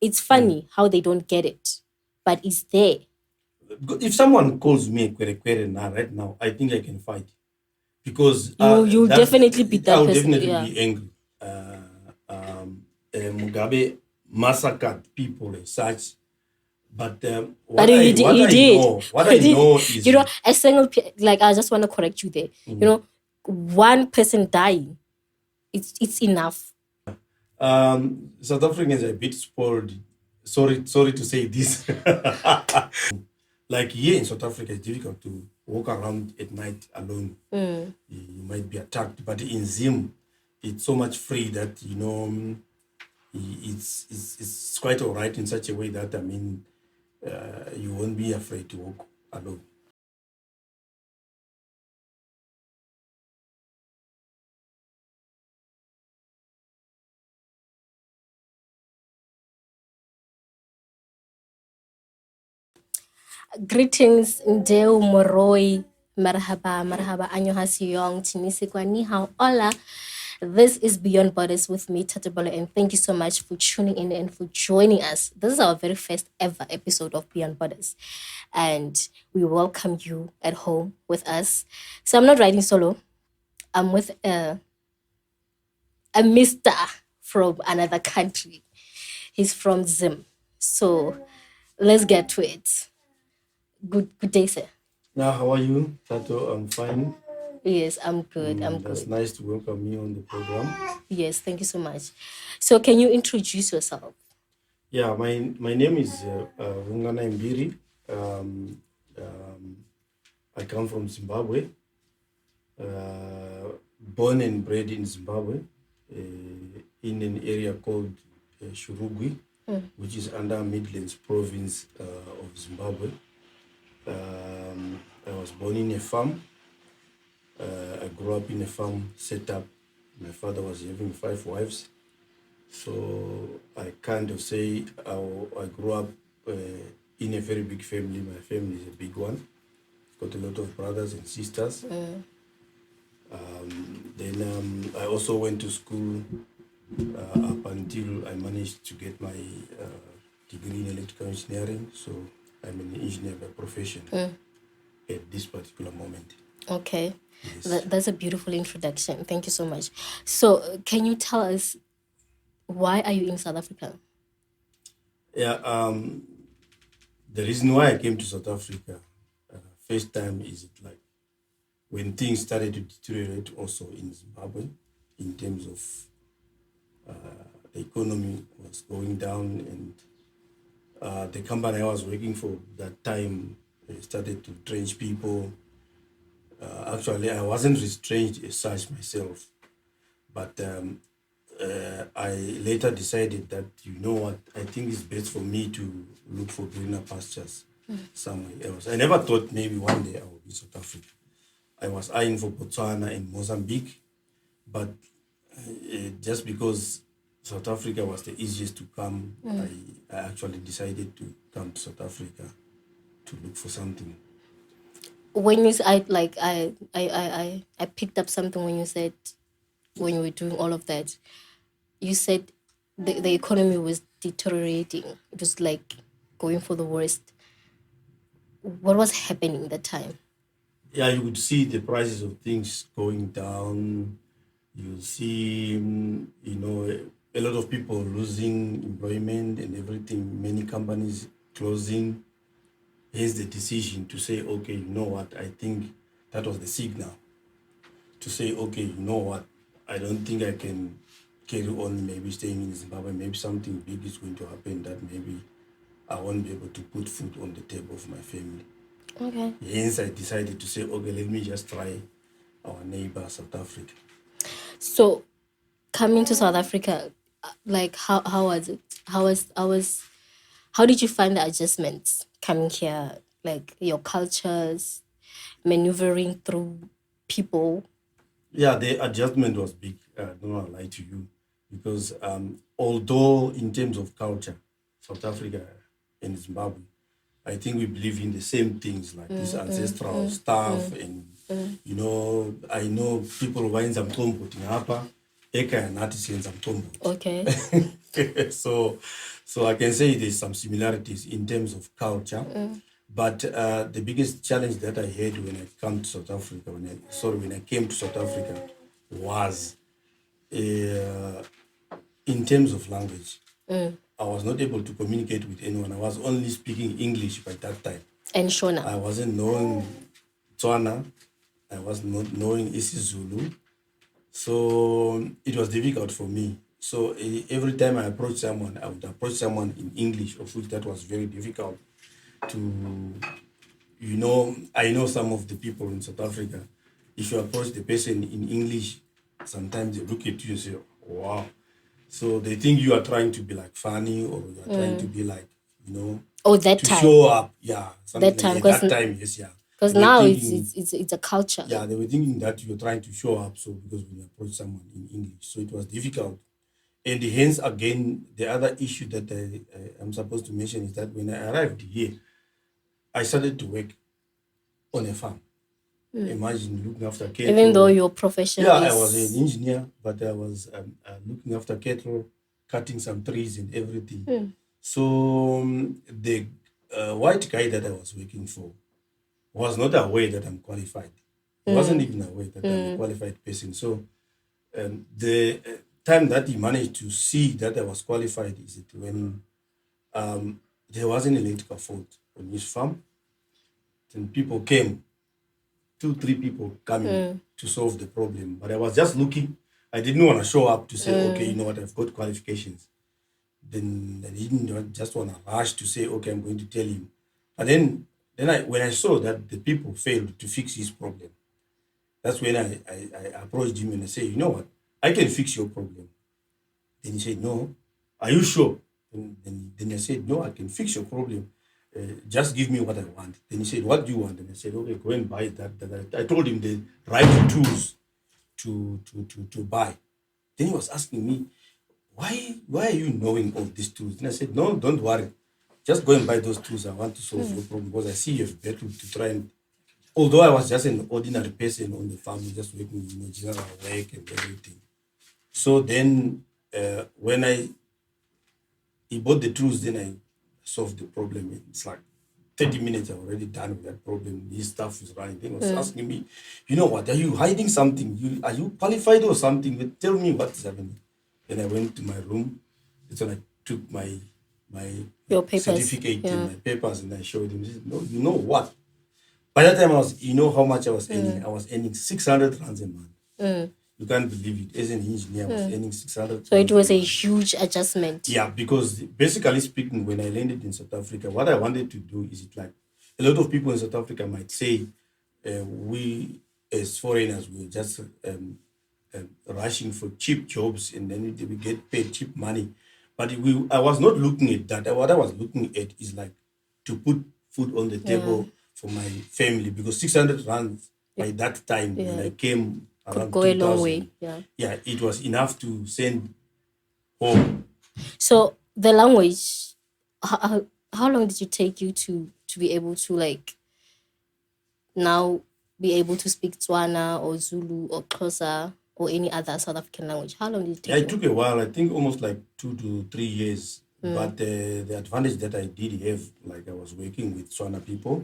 It's funny how they don't get it, but it's there. If someone calls me a kwere now, right now, I think I can fight because You that definitely beat I that would person. definitely Yeah. be angry. Mugabe massacred people as such, but But he did. what He I did. know You is know, a single like I just want to correct you there. You know, one person dying, it's enough. South Africans are a bit spoiled. Sorry to say this. Like here in South Africa, it's difficult to walk around at night alone. You might be attacked, but in Zim, it's so much free that it's quite all right in such a way that you won't be afraid to walk alone. Greetings, Ndeu Moroi, Marhaba, Marhaba, Anyohasiyong, Tinisikwa, Ni Hao, Hola. This is Beyond Borders with me, Thato Baloyi, and thank you so much for tuning in and for joining us. This is our very first ever episode of Beyond Borders, and we welcome you at home with us. So I'm not riding solo. I'm with a mister from another country. He's from Zim. So let's get to it. Good day, sir. Now, how are you, Tato? I'm fine. Yes, I'm good. That's Good. nice to welcome you on the program. Yes, thank you so much. So can you introduce yourself? Yeah, my name is Mbiri. Um, um, I come from Zimbabwe. Born and bred in Zimbabwe, in an area called Shurugwi, which is under Midlands province of Zimbabwe. I was born in a farm. I grew up in a farm setup. My father was having 5 wives. So I kind of say I grew up in a very big family. My family is a big one. Got a lot of brothers and sisters. Then I also went to school up until I managed to get my degree in electrical engineering. So I'm an engineer by profession at this particular moment. Okay. Yes. That's a beautiful introduction. Thank you so much. So can you tell us why are you in South Africa? Yeah, the reason why I came to South Africa first time is like when things started to deteriorate also in Zimbabwe in terms of the economy was going down, and the company I was working for that time started to retrench people. Actually, I wasn't retrenched as such myself, but I later decided that, you know what, I think it's best for me to look for greener pastures somewhere else. I never thought maybe one day I would be South Africa. I was eyeing for Botswana and Mozambique, but just because South Africa was the easiest to come, I actually decided to come to South Africa to look for something. When you I picked up something when you said when you were doing all of that, you said the economy was deteriorating. It was like going for the worst. What was happening that time? Yeah, you would see the prices of things going down. You see, a lot of people losing employment and everything. Many companies closing. Here's the decision to say, okay, you know what? I think that was the signal to say, okay, you know what? I don't think I can carry on maybe staying in Zimbabwe. Maybe something big is going to happen that maybe I won't be able to put food on the table of my family. Okay. Hence, I decided to say, okay, let me just try our neighbor, South Africa. So coming to South Africa, like how was it? How did you find the adjustments coming here? Like your cultures, maneuvering through people. Yeah, the adjustment was big. I don't want to lie to you, because although in terms of culture, South Africa and Zimbabwe, I think we believe in the same things like this ancestral stuff, and I know people wayenza mtombo ngapha ekhaya nathi siyenza mtombo. Okay. So So I can say there's some similarities in terms of culture. But the biggest challenge that I had when I came to South Africa, when I came to South Africa, was in terms of language. I was not able to communicate with anyone. I was only speaking English by that time. And Shona. I wasn't knowing Tswana. I was not knowing isiZulu. So it was difficult for me. So every time I approached someone, I would approach someone in English, of which that was very difficult to, I know some of the people in South Africa, if you approach the person in English, sometimes they look at you and say, wow. So they think you are trying to be like funny, or you are trying to be like, that to time. show up. Yeah. That time. That time, yes, yeah. Because now it's a culture. Yeah, they were thinking that you're trying to show up, so because when you approach someone in English. So it was difficult. And hence, again, the other issue that I'm supposed to mention is that when I arrived here, I started to work on a farm. Imagine looking after cattle. Even though your profession is... I was an engineer, but I was looking after cattle, cutting some trees and everything. So the white guy that I was working for was not aware that I'm qualified. He wasn't even aware that I'm a qualified person. So the time that he managed to see that I was qualified is it when there was an electrical fault on his farm. Then people came, 2-3 people coming to solve the problem. But I was just looking. I didn't want to show up to say, okay, you know what, I've got qualifications. Then I didn't just want to rush to say, okay, I'm going to tell him. But then when I saw that the people failed to fix his problem, that's when I approached him and I said, you know what, I can fix your problem. Then he said, no. Are you sure? Then I said, no, I can fix your problem. Just give me what I want. Then he said, what do you want? And I said, okay, go and buy that. I told him the right tools to buy. Then he was asking me, why are you knowing all these tools? And I said, no, don't worry. Just go and buy those tools. I want to solve your problem because I see you have battled to try and... Although I was just an ordinary person on the farm, just working, general work and everything. So then when he bought the tools, then I solved the problem. It's like 30 minutes, I'm already done with that problem. His stuff is running. Then he was asking me, you know what, are you hiding something? Are you qualified or something? Tell me what is happening. Then I went to my room. That's when I took my your papers. Certificate and my papers, and I showed him. He said, no, you know what? By that time, how much I was earning? I was earning 600 rands a month. You can't believe it. As an engineer, I was earning 600. So it was a huge adjustment. Yeah, because basically speaking, when I landed in South Africa, what I wanted to do is it like a lot of people in South Africa might say, we as foreigners, we're just rushing for cheap jobs and then we get paid cheap money. But I was not looking at that. What I was looking at is like to put food on the table for my family, because 600 rands by that time when I came around go 2000, a long way. Yeah, it was enough to send home. So the language, how long did it take you to be able to like now be able to speak Tswana or Zulu or Xhosa or any other South African language? How long did it take you? It took a while. I think almost like 2 to 3 years. But the advantage that I did have, like I was working with Tswana people,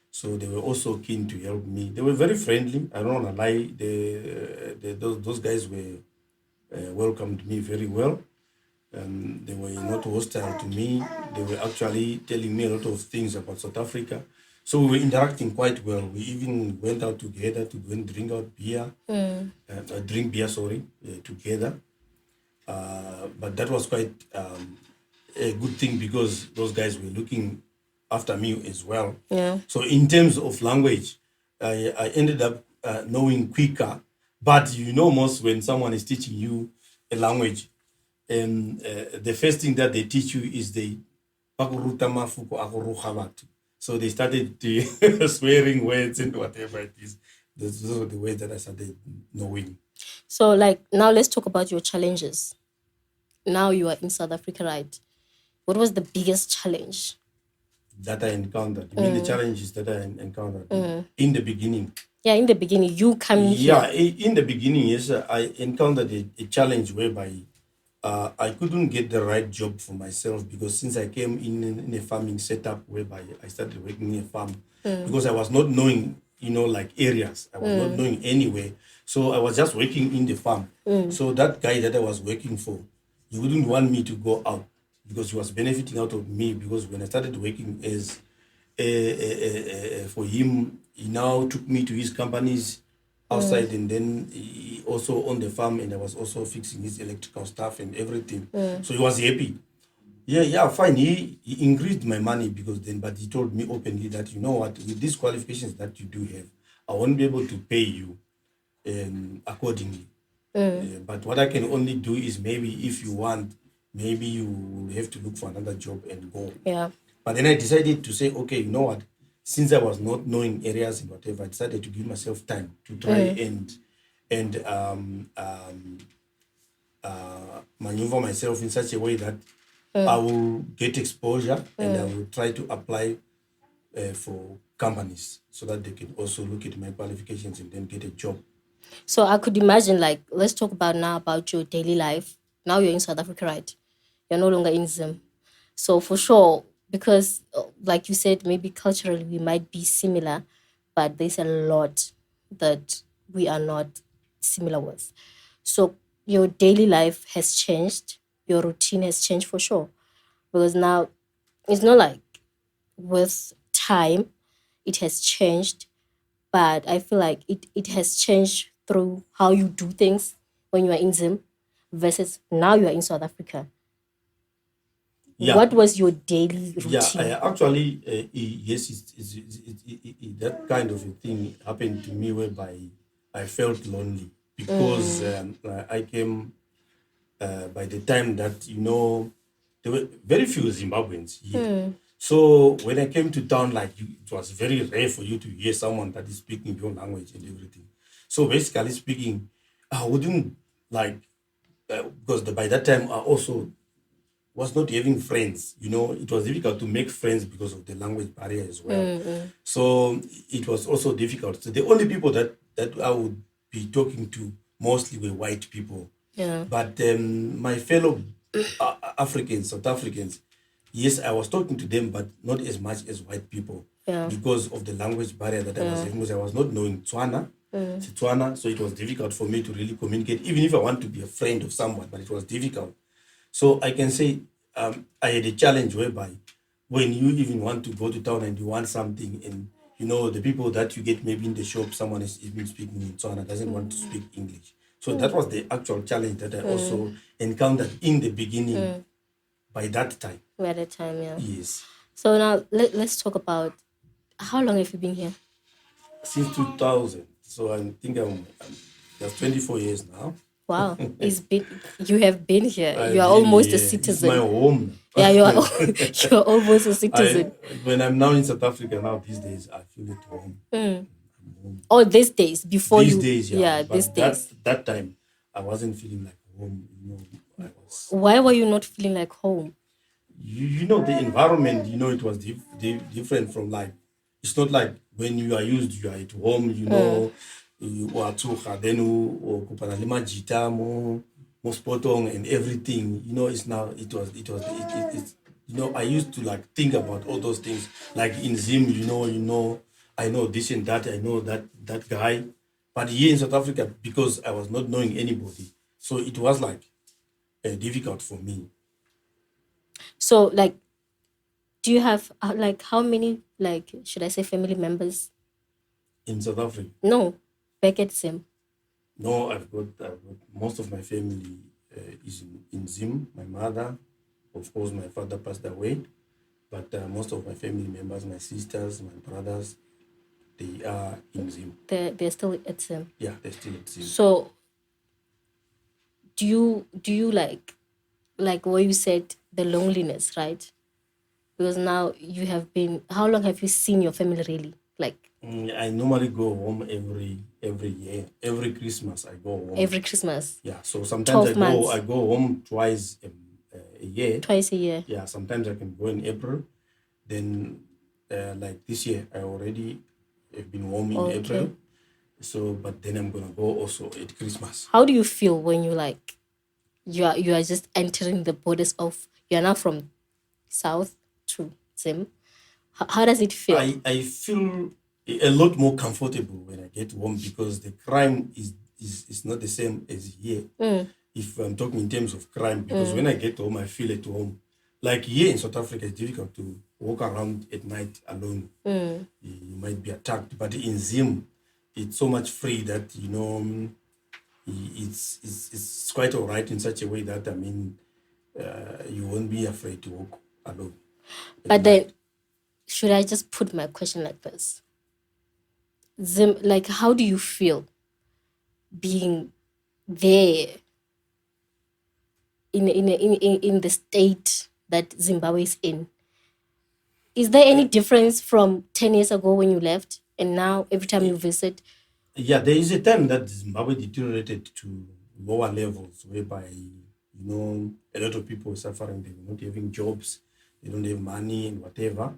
so they were also keen to help me. They were very friendly. I don't want to lie. Those guys were welcomed me very well. They were not hostile to me. They were actually telling me a lot of things about South Africa. So we were interacting quite well. We even went out together to go and drink beer, together. But that was quite a good thing because those guys were looking after me as well. Yeah. So in terms of language, I ended up knowing quicker. But most when someone is teaching you a language, the first thing that they teach you is so they started swearing words and whatever it is. Those are the words that I started knowing. So like now let's talk about your challenges. Now you are in South Africa, right? What was the biggest challenge that I encountered? You mean the challenges that I encountered in the beginning? Yeah, in the beginning, you coming here. Yeah, in the beginning, yes, I encountered a challenge whereby I couldn't get the right job for myself because since I came in a farming setup whereby I started working in a farm, because I was not knowing, like areas, I was not knowing anywhere. So I was just working in the farm. So that guy that I was working for, he wouldn't want me to go out because he was benefiting out of me. Because when I started working as for him, he now took me to his companies outside, and then he also on the farm, and I was also fixing his electrical stuff and everything. So he was happy. Yeah, fine. He increased my money because then, but he told me openly that, you know what, with these qualifications that you do have, I won't be able to pay you accordingly. But what I can only do is maybe if you want, maybe you will have to look for another job and go. Yeah. But then I decided to say, okay, you know what? Since I was not knowing areas and whatever, I decided to give myself time to try and maneuver myself in such a way that I will get exposure, and I will try to apply for companies so that they can also look at my qualifications and then get a job. So I could imagine, like, let's talk about now about your daily life. Now you're in South Africa, right? You're no longer in Zim. So for sure, because like you said, maybe culturally we might be similar, but there's a lot that we are not similar with. So your daily life has changed, your routine has changed for sure. Because now it's not like with time it has changed, but I feel like it has changed through how you do things when you are in Zim versus now you are in South Africa. Yeah. What was your daily Yeah, routine? actually, yes, that kind of a thing happened to me whereby I felt lonely because I came by the time that, there were very few Zimbabweans here. So when I came to town, like it was very rare for you to hear someone that is speaking your language and everything. So basically speaking, I wouldn't like, because by that time I also was not having friends. It was difficult to make friends because of the language barrier as well. So it was also difficult. So the only people that I would be talking to mostly were white people. Yeah. But my fellow Africans, South Africans, yes, I was talking to them, but not as much as white people Yeah. because of the language barrier that I was having. Because I was not knowing Tswana, so it was difficult for me to really communicate, even if I want to be a friend of someone, but it was difficult. So I can say I had a challenge whereby when you even want to go to town and you want something, and the people that you get maybe in the shop, someone is even speaking in Tswana, doesn't want to speak English. So that was the actual challenge that I also encountered in the beginning by that time. By the time, yeah. Yes. So now let's talk about how long have you been here? Since 2000. So I think I'm just 24 years now. Wow, you have been here. I've You are been almost a here. It's citizen. my home. Yeah, you're almost a citizen. When I'm now in South Africa now these days, I feel at home. I'm home. Oh, these days before These you. days, yeah. Yeah, But these days. that time, I wasn't feeling like home. I was. Why were you not feeling like home? The environment. It was different from like. It's not like when you are used, you are at home. You are then you kupana lima jita mo spotong and everything. It's now it's I used to like think about all those things like in Zim. I know this and that. I know that guy, but here in South Africa, because I was not knowing anybody, so it was like difficult for me. So, like, do you have like how many, like, should I say family members? In South Africa, No, back at Zim. no, I've got most of my family is in Zim. My mother, of course, my father passed away, but most of my family members, my sisters, my brothers, they are in Zim. They're still at Zim. Yeah, they're still at Zim. So, do you like where you said the loneliness, right? Because now you have been. How long have you seen your family really? Like I normally go home every year. Every Christmas I go home. every Christmas, Yeah, so sometimes 12 months. I go home twice a year. Twice a year. Yeah, sometimes I can go in April. Then, like this year, I already have been home in April. So, but then I'm gonna go also at Christmas. How do you feel when you like you are just entering the borders of, you are now from south to Zim. How does it feel? I feel a lot more comfortable when I get home because the crime is not the same as here. If I'm talking in terms of crime, because when I get home, I feel at home. Like here in South Africa, it's difficult to walk around at night alone. You might be attacked, but in Zim, it's so much free that it's quite all right in such a way that you won't be afraid to walk alone. But then, should I just put my question like this? Zim, like, how do you feel being there in the state that Zimbabwe is in? Is there any difference from 10 years ago when you left and now every time you visit? Yeah, there is a time that Zimbabwe deteriorated to lower levels whereby, a lot of people are suffering, they're not having jobs, they don't have money and whatever.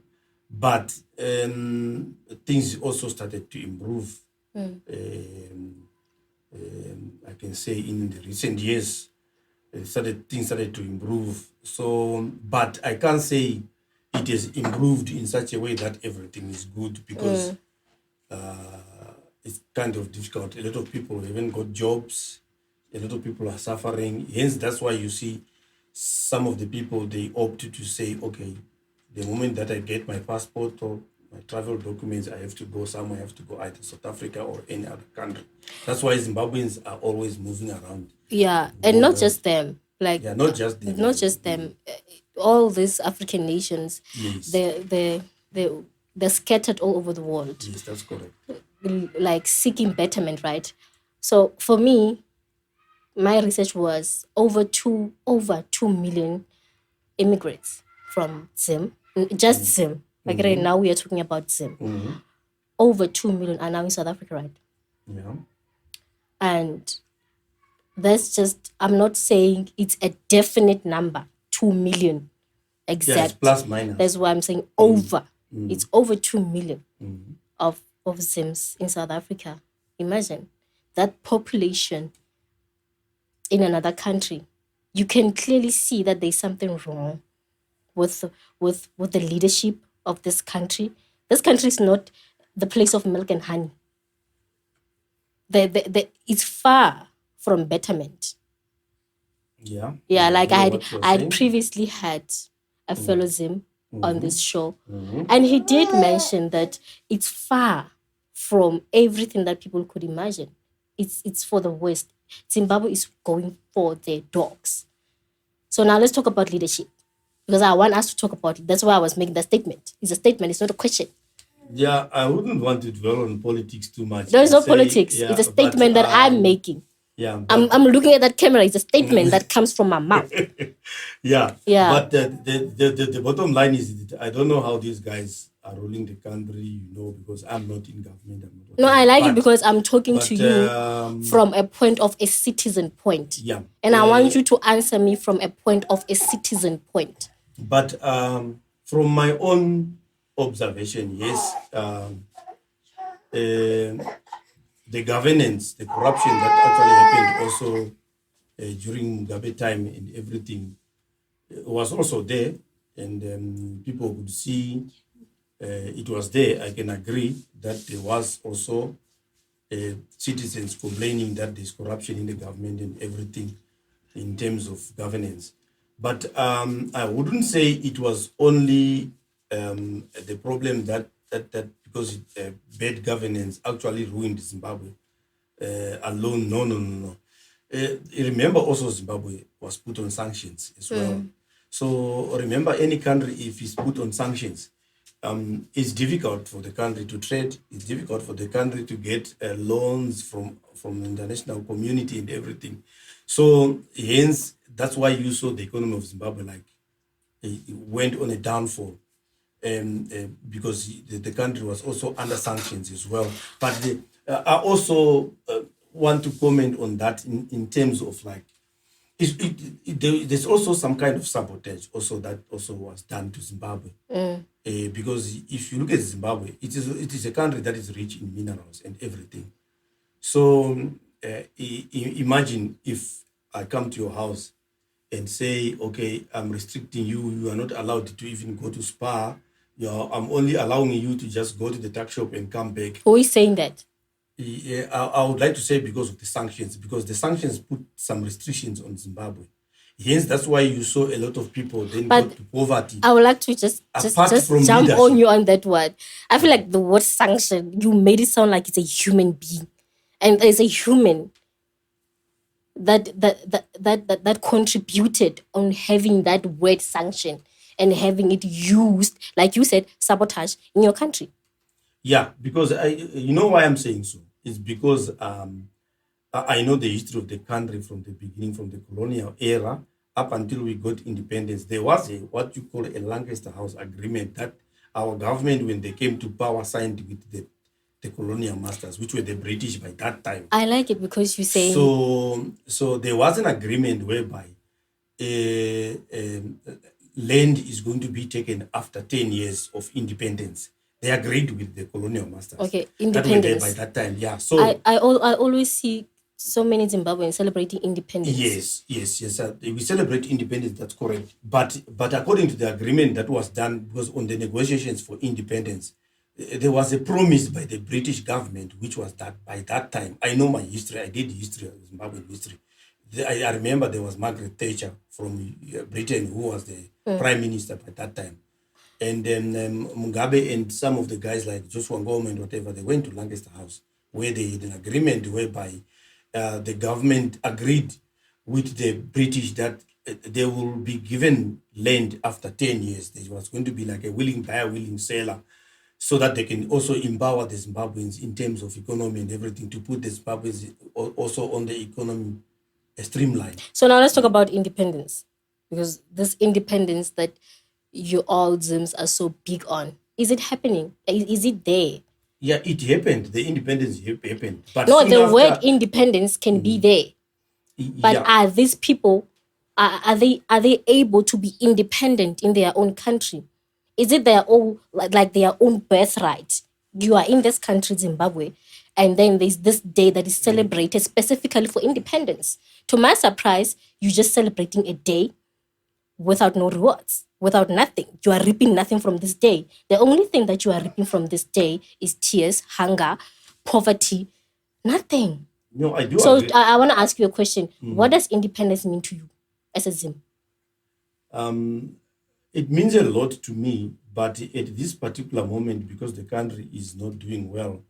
But things also started to improve. I can say in the recent years, things started to improve. So, but I can't say it has improved in such a way that everything is good because it's kind of difficult. A lot of people haven't got jobs. A lot of people are suffering. Hence, that's why you see some of the people, they opt to say, okay, the moment that I get my passport or my travel documents, I have to go somewhere. I have to go either South Africa or any other country. That's why Zimbabweans are always moving around. Yeah, and not just them. Like, Yeah, not just them. Not just them. All these African nations, Yes. they're scattered all over the world. Yes, that's correct. Like seeking betterment, right? So for me, my research was over 2 million immigrants from Zim, just Zim. Like right now we are talking about Zim. Over 2 million are now in South Africa, right? Yeah. And that's just, I'm not saying it's a definite number, 2 million exact. Yeah, it's plus minus. That's why I'm saying over. It's over 2 million of Zims in South Africa. Imagine that population in another country. You can clearly see that there's something wrong with the leadership of this country. This country is not the place of milk and honey. It's far from betterment. Yeah. Yeah, like I what you're had saying. previously had a fellow Zim on this show, and he did mention that it's far from everything that people could imagine. It's for the West. Zimbabwe is going for their dogs. So now let's talk about leadership, because I want us to talk about it. That's why I was making that statement. It's a statement. It's not a question. Yeah, I wouldn't want to dwell on politics too much. There's no politics. Yeah, it's a statement that I'm making. Yeah, but, I'm looking at that camera. It's a statement that comes from my mouth. Yeah. Yeah. But the bottom line is that I don't know how these guys are ruling the country, because I'm not in government. No, I like it because I'm talking to you from a point of a citizen point. Yeah. And I want you to answer me from a point of a citizen point. But from my own observation, yes, the governance, the corruption that actually happened also during Mugabe time and everything was also there, and people could see it was there. I can agree that there was also citizens complaining that there's corruption in the government and everything in terms of governance. But I wouldn't say it was only the problem that because bad governance actually ruined Zimbabwe alone. No. Remember also Zimbabwe was put on sanctions as well. So remember, any country, if it's put on sanctions, it's difficult for the country to trade. It's difficult for the country to get loans from the international community and everything. So hence, that's why you saw the economy of Zimbabwe it went on a downfall. Because the country was also under sanctions as well. But I also want to comment on that in terms of there's also some kind of sabotage also that also was done to Zimbabwe. Because if you look at Zimbabwe, it is a country that is rich in minerals and everything. So imagine if I come to your house and say, okay, I'm restricting you. You are not allowed to even go to spa. I'm only allowing you to just go to the tuck shop and come back. Who is saying that? Yeah, I would like to say because of the sanctions, because the sanctions put some restrictions on Zimbabwe. Hence, that's why you saw a lot of people then go But to poverty. I would like to just from jump leadership. on you on that word. I feel like the word sanction, you made it sound like it's a human being. And there's a human that contributed on having that word sanction and having it used, like you said, sabotage in your country. Yeah, because you know why I'm saying so? It's because I know the history of the country from the beginning, from the colonial era up until we got independence. There was what you call a Lancaster House Agreement that our government, when they came to power, signed with the colonial masters, which were the British by that time. I like it because you say So there was an agreement whereby land is going to be taken after 10 years of independence. They agreed with the colonial masters. Okay, that were there independence. by that time. Yeah. So I always see so many Zimbabweans celebrating independence. yes. We celebrate independence. That's correct. But according to the agreement that was done, because on the negotiations for independence, there was a promise by the British government, which was that by that time, I know my history. I did history, Zimbabwean history. I remember there was Margaret Thatcher from Britain, who was the prime minister by that time. And then Mugabe and some of the guys like Joshua Ngoma and whatever, they went to Lancaster House, where they had an agreement whereby the government agreed with the British that they will be given land after 10 years. There was going to be like a willing buyer, willing seller, so that they can also empower the Zimbabweans in terms of economy and everything, to put the Zimbabweans also on the economy streamline. So now let's talk about independence, because this independence that you all Zims are so big on, is it happening? Is it there? Yeah, it happened. The independence happened. But No, soon the after, word independence can be there. But yeah, are these people, are they able to be independent in their own country? Is it their own, like their own birthright? You are in this country, Zimbabwe, and then there's this day that is celebrated specifically for independence. To my surprise, you're just celebrating a day without no rewards, without nothing. You are reaping nothing from this day. The only thing that you are reaping from this day is tears, hunger, poverty, nothing. no, I do So agree. I want to ask you a question. What does independence mean to you as a Zim? It means a lot to me, but at this particular moment, because the country is not doing well,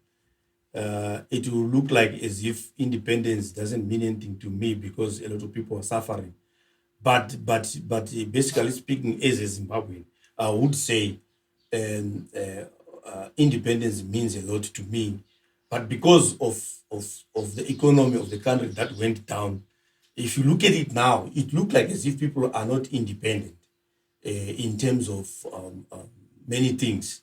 it will look like as if independence doesn't mean anything to me, because a lot of people are suffering. But basically speaking, as a Zimbabwean, I would say independence means a lot to me. But because of the economy of the country that went down, if you look at it now, it looks like as if people are not independent in terms of many things.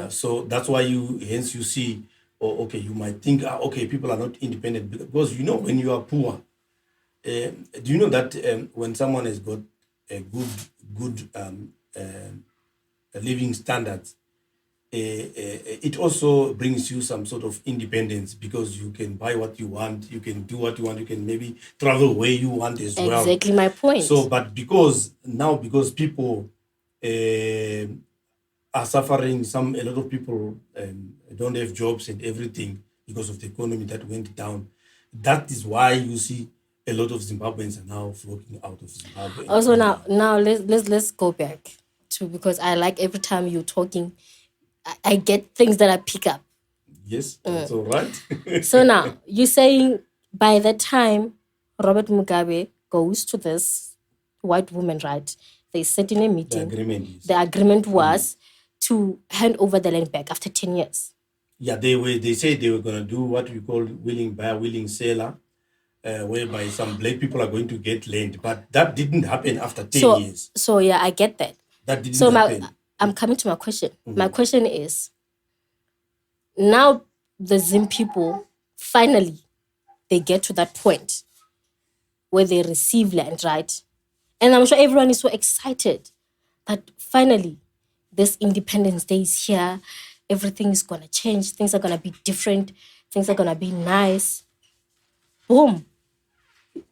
So that's why hence you see, okay, you might think, okay, people are not independent, because when you are poor, do you know that when someone has got a good living standards, it also brings you some sort of independence, because you can buy what you want, you can do what you want, you can maybe travel where you want as well. Exactly my point. So, but because people are suffering, a lot of people don't have jobs and everything because of the economy that went down. That is why you see a lot of Zimbabweans are now flocking out of Zimbabwe. Also now let's go back to, because I like every time you're talking, I get things that I pick up. Yes, that's all right. So now you're saying by the time Robert Mugabe goes to this white woman, right? They sit in a meeting. The agreement was to hand over the land back after 10 years. Yeah, they said they were going to do what we call willing buyer, willing seller, whereby some black people are going to get land. But that didn't happen after 10 years. So yeah, I get that. That didn't happen. I'm coming to my question. My question is, now the Zim people, finally, they get to that point where they receive land, right? And I'm sure everyone is so excited that finally this Independence Day is here. Everything is going to change. Things are going to be different. Things are going to be nice. Boom.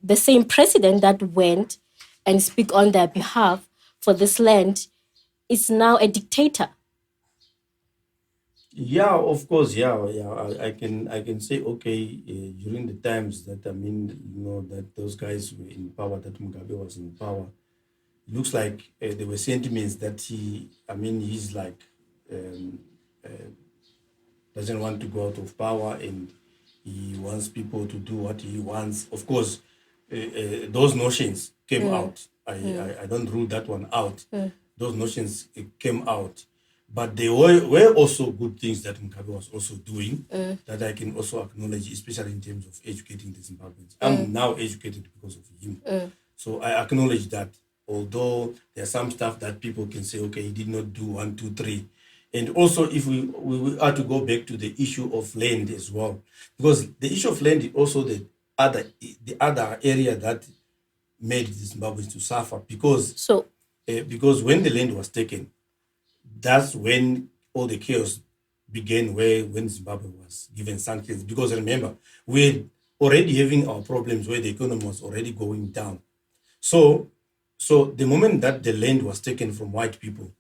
The same president that went and speak on their behalf for this land is now a dictator. Yeah, of course. Yeah. I can say okay. During the times that that those guys were in power, that Mugabe was in power, it looks like there were sentiments that he's like um, uh, doesn't want to go out of power, and he wants people to do what he wants. Of course, those notions came out. I don't rule that one out. Those notions came out. But there were also good things that Mugabe was also doing that I can also acknowledge, especially in terms of educating the Zimbabweans. I'm now educated because of him. So I acknowledge that, although there's some stuff that people can say, okay, he did not do one, two, three. And also, if we are to go back to the issue of land as well, because the issue of land is also the other area that made the Zimbabweans to suffer, So because when the land was taken, that's when all the chaos began, when Zimbabwe was given sanctions. Because remember, we're already having our problems where the economy was already going down. So the moment that the land was taken from white people,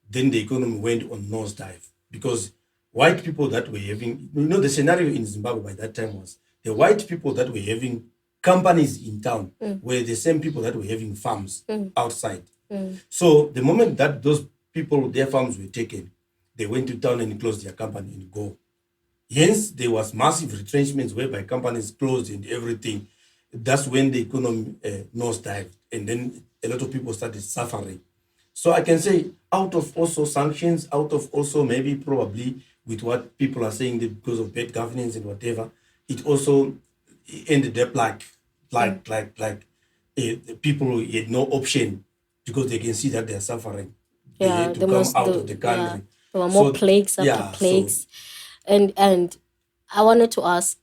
then the economy went on nosedive, because white people that were having, the scenario in Zimbabwe by that time was the white people that were having companies in town were the same people that were having farms outside. So the moment that those people, their farms were taken, they went to town and closed their company and go. Hence, there was massive retrenchments whereby companies closed and everything. That's when the economy nosedived, and then a lot of people started suffering. So I can say, out of also sanctions, out of also maybe probably with what people are saying that because of bad governance and whatever, it also ended up people had no option, because they can see that they are suffering. They had to come out of the country. there were more So plagues after yeah, plagues. And I wanted to ask,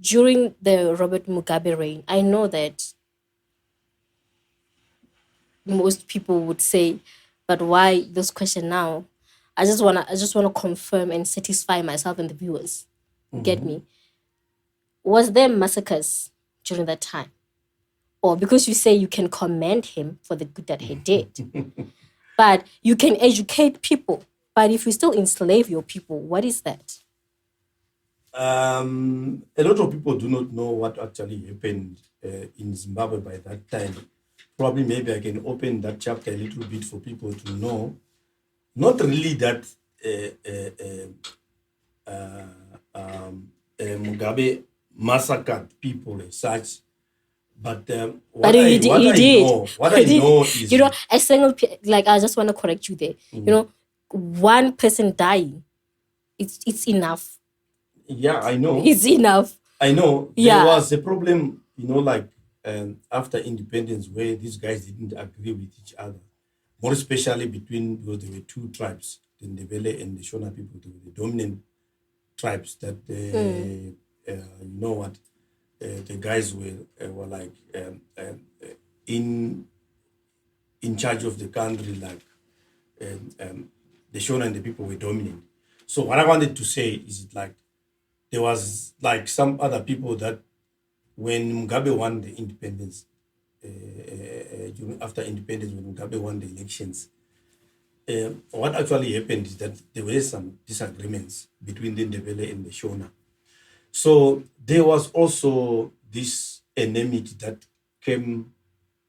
during the Robert Mugabe reign, I know that most people would say, but why this question now? I just wanna confirm and satisfy myself and the viewers. Get me? Was there massacres during that time? Or because you say you can commend him for the good that he did, but you can educate people. But if you still enslave your people, what is that? a lot of people do not know what actually happened in Zimbabwe by that time. Probably maybe I can open that chapter a little bit for people to know. Not really that Mugabe massacred people as such, but But he did. what He I did. know is, A single like, I just want to correct you there. One person dying, it's enough. yeah, I know. It's enough. I know there Yeah. was a problem, like after independence, where these guys didn't agree with each other, more especially because there were two tribes, the Ndebele and the Shona people. They were the dominant tribes that, the guys were like in charge of the country, like the Shona and the people were dominant. So what I wanted to say is, like, there was like some other people that when Mugabe won the independence, after independence, when Mugabe won the elections, what actually happened is that there were some disagreements between the Ndebele and the Shona. So there was also this enmity that came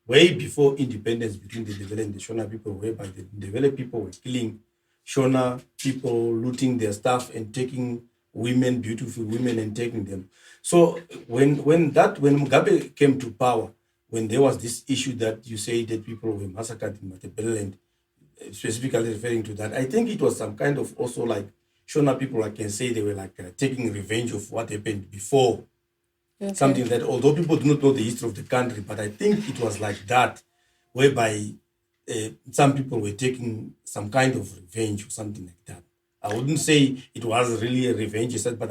way before independence between the Ndebele and the Shona people, whereby the Ndebele people were killing Shona people, looting their stuff and taking women, beautiful women, and taking them. So when Mugabe came to power, when there was this issue that you say that people were massacred in Matabeleland, specifically referring to that, I think it was some kind of also like Shona people, I can say they were like taking revenge of what happened before. Okay. Something that, although people do not know the history of the country, but I think it was like that, whereby some people were taking some kind of revenge or something like that. I wouldn't say it was really a revenge, but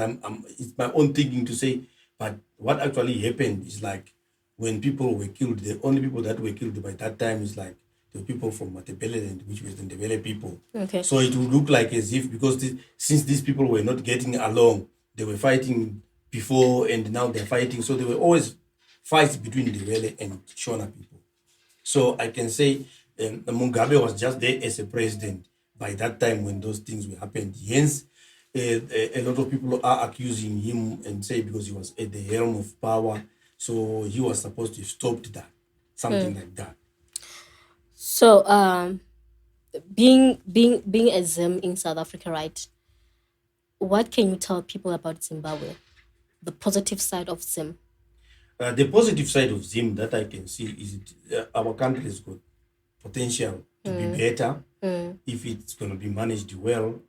it's my own thinking to say, but what actually happened is, like, when people were killed, the only people that were killed by that time is like the people from Matabeleland, which was the Ndebele people. Okay. So it would look like as if, because since these people were not getting along, they were fighting before and now they're fighting. So they were always fights between the Wele and Shona people. So I can say Mugabe was just there as a president by that time when those things were happened. Hence, a lot of people are accusing him and say because he was at the helm of power, so he was supposed to have stopped that, something like that. So being a Zim in South Africa, right? What can you tell people about Zimbabwe? The positive side of Zim. The positive side of Zim that I can see is our country has got potential to be better if it's going to be managed well,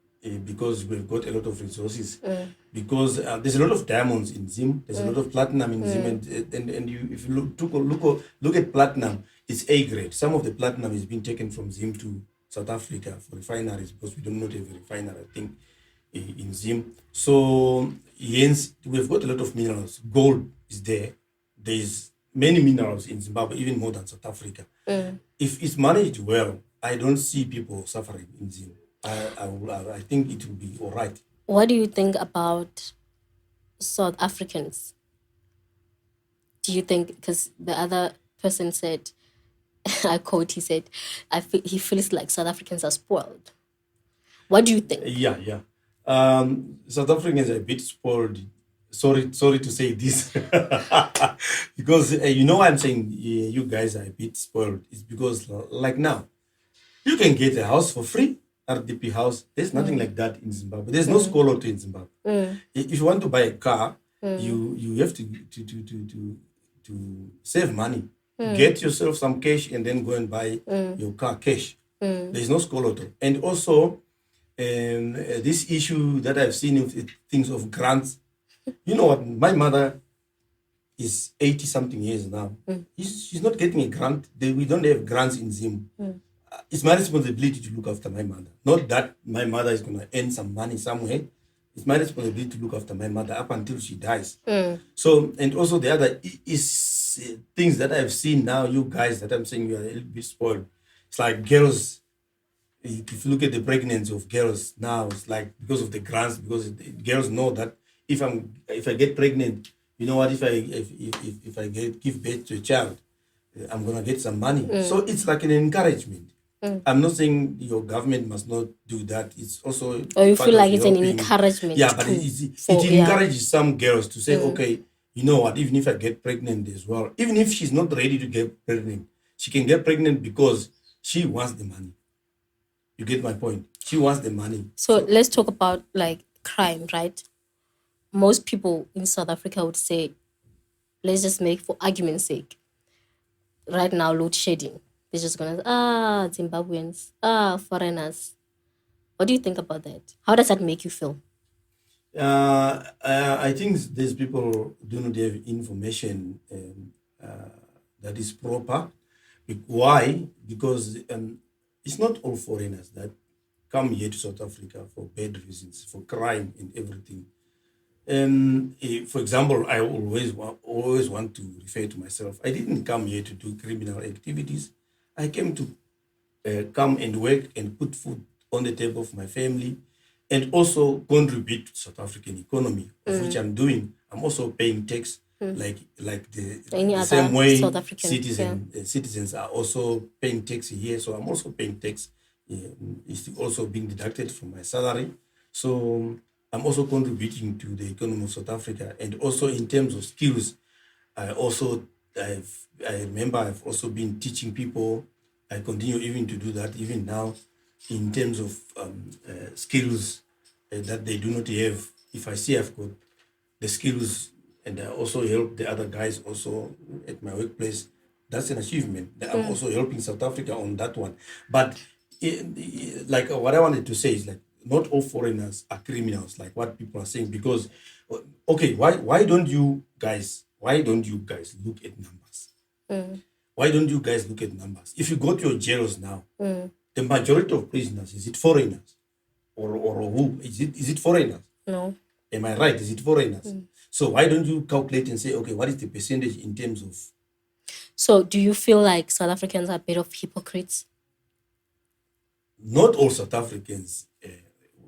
because we've got a lot of resources. Because there's a lot of diamonds in Zim, there's a lot of platinum in Zim, and you, if you look at platinum, it's A grade. Some of the platinum is being taken from Zim to South Africa for refineries because we do not have a refinery, I think, in Zim. So hence we've got a lot of minerals. Gold is there. There's many minerals in Zimbabwe, even more than South Africa. If it's managed well, I don't see people suffering in Zim. I think it will be all right. What do you think about South Africans? Do you think, because the other person said, I quote, he said, he feels like South Africans are spoiled. What do you think? Yeah. South Africans are a bit spoiled. Sorry to say this, because you know why I'm saying you guys are a bit spoiled. It's because like now, you can get a house for free, RDP house. There's nothing like that in Zimbabwe. There's no school lotto in Zimbabwe. If you want to buy a car, you have to save money. Get yourself some cash and then go and buy your car cash. There's no school lotto. And also, this issue that I've seen of things of grants. You know what? My mother is 80 something years now. She's not getting a grant. We don't have grants in Zim. It's my responsibility to look after my mother. Not that my mother is going to earn some money somewhere. It's my responsibility to look after my mother up until she dies. So, and also the other is things that I've seen now, you guys, that I'm saying you are a little bit spoiled. It's like girls. If you look at the pregnancy of girls now, it's like because of the grants, because girls know that if I get pregnant, you know what? If I give birth to a child, I'm gonna get some money. So it's like an encouragement. I'm not saying your government must not do that. It's also. Or you feel like it's an encouragement. Yeah, but it encourages some girls to say, okay, you know what? Even if I get pregnant as well, even if she's not ready to get pregnant, she can get pregnant because she wants the money. You get my point? She wants the money. So let's talk about like crime, right? Most people in South Africa would say, let's just make, for argument's sake, right now, load shedding. They're just going to, Zimbabweans, foreigners. What do you think about that? How does that make you feel? I think these people do not have information that is proper. Why? Because it's not all foreigners that come here to South Africa for bad reasons, for crime and everything. For example, I always want to refer to myself. I didn't come here to do criminal activities. I came to come and work and put food on the table of my family, and also contribute to South African economy, of which I'm doing. I'm also paying tax, like the same way citizens are also paying tax here. So I'm also paying tax. It's also being deducted from my salary. So I'm also contributing to the economy of South Africa. And also in terms of skills, I remember I've also been teaching people. I continue even to do that even now in terms of skills that they do not have. If I see I've got the skills and I also help the other guys also at my workplace, that's an achievement. That I'm also helping South Africa on that one. But like what I wanted to say is like, not all foreigners are criminals, like what people are saying. Because, okay, why don't you guys look at numbers? Why don't you guys look at numbers? If you go to your jails now, the majority of prisoners, is it foreigners? Or who? Is it foreigners? No. Am I right? Is it foreigners? So why don't you calculate and say, okay, what is the percentage in terms of... So do you feel like South Africans are a bit of hypocrites? Not all South Africans.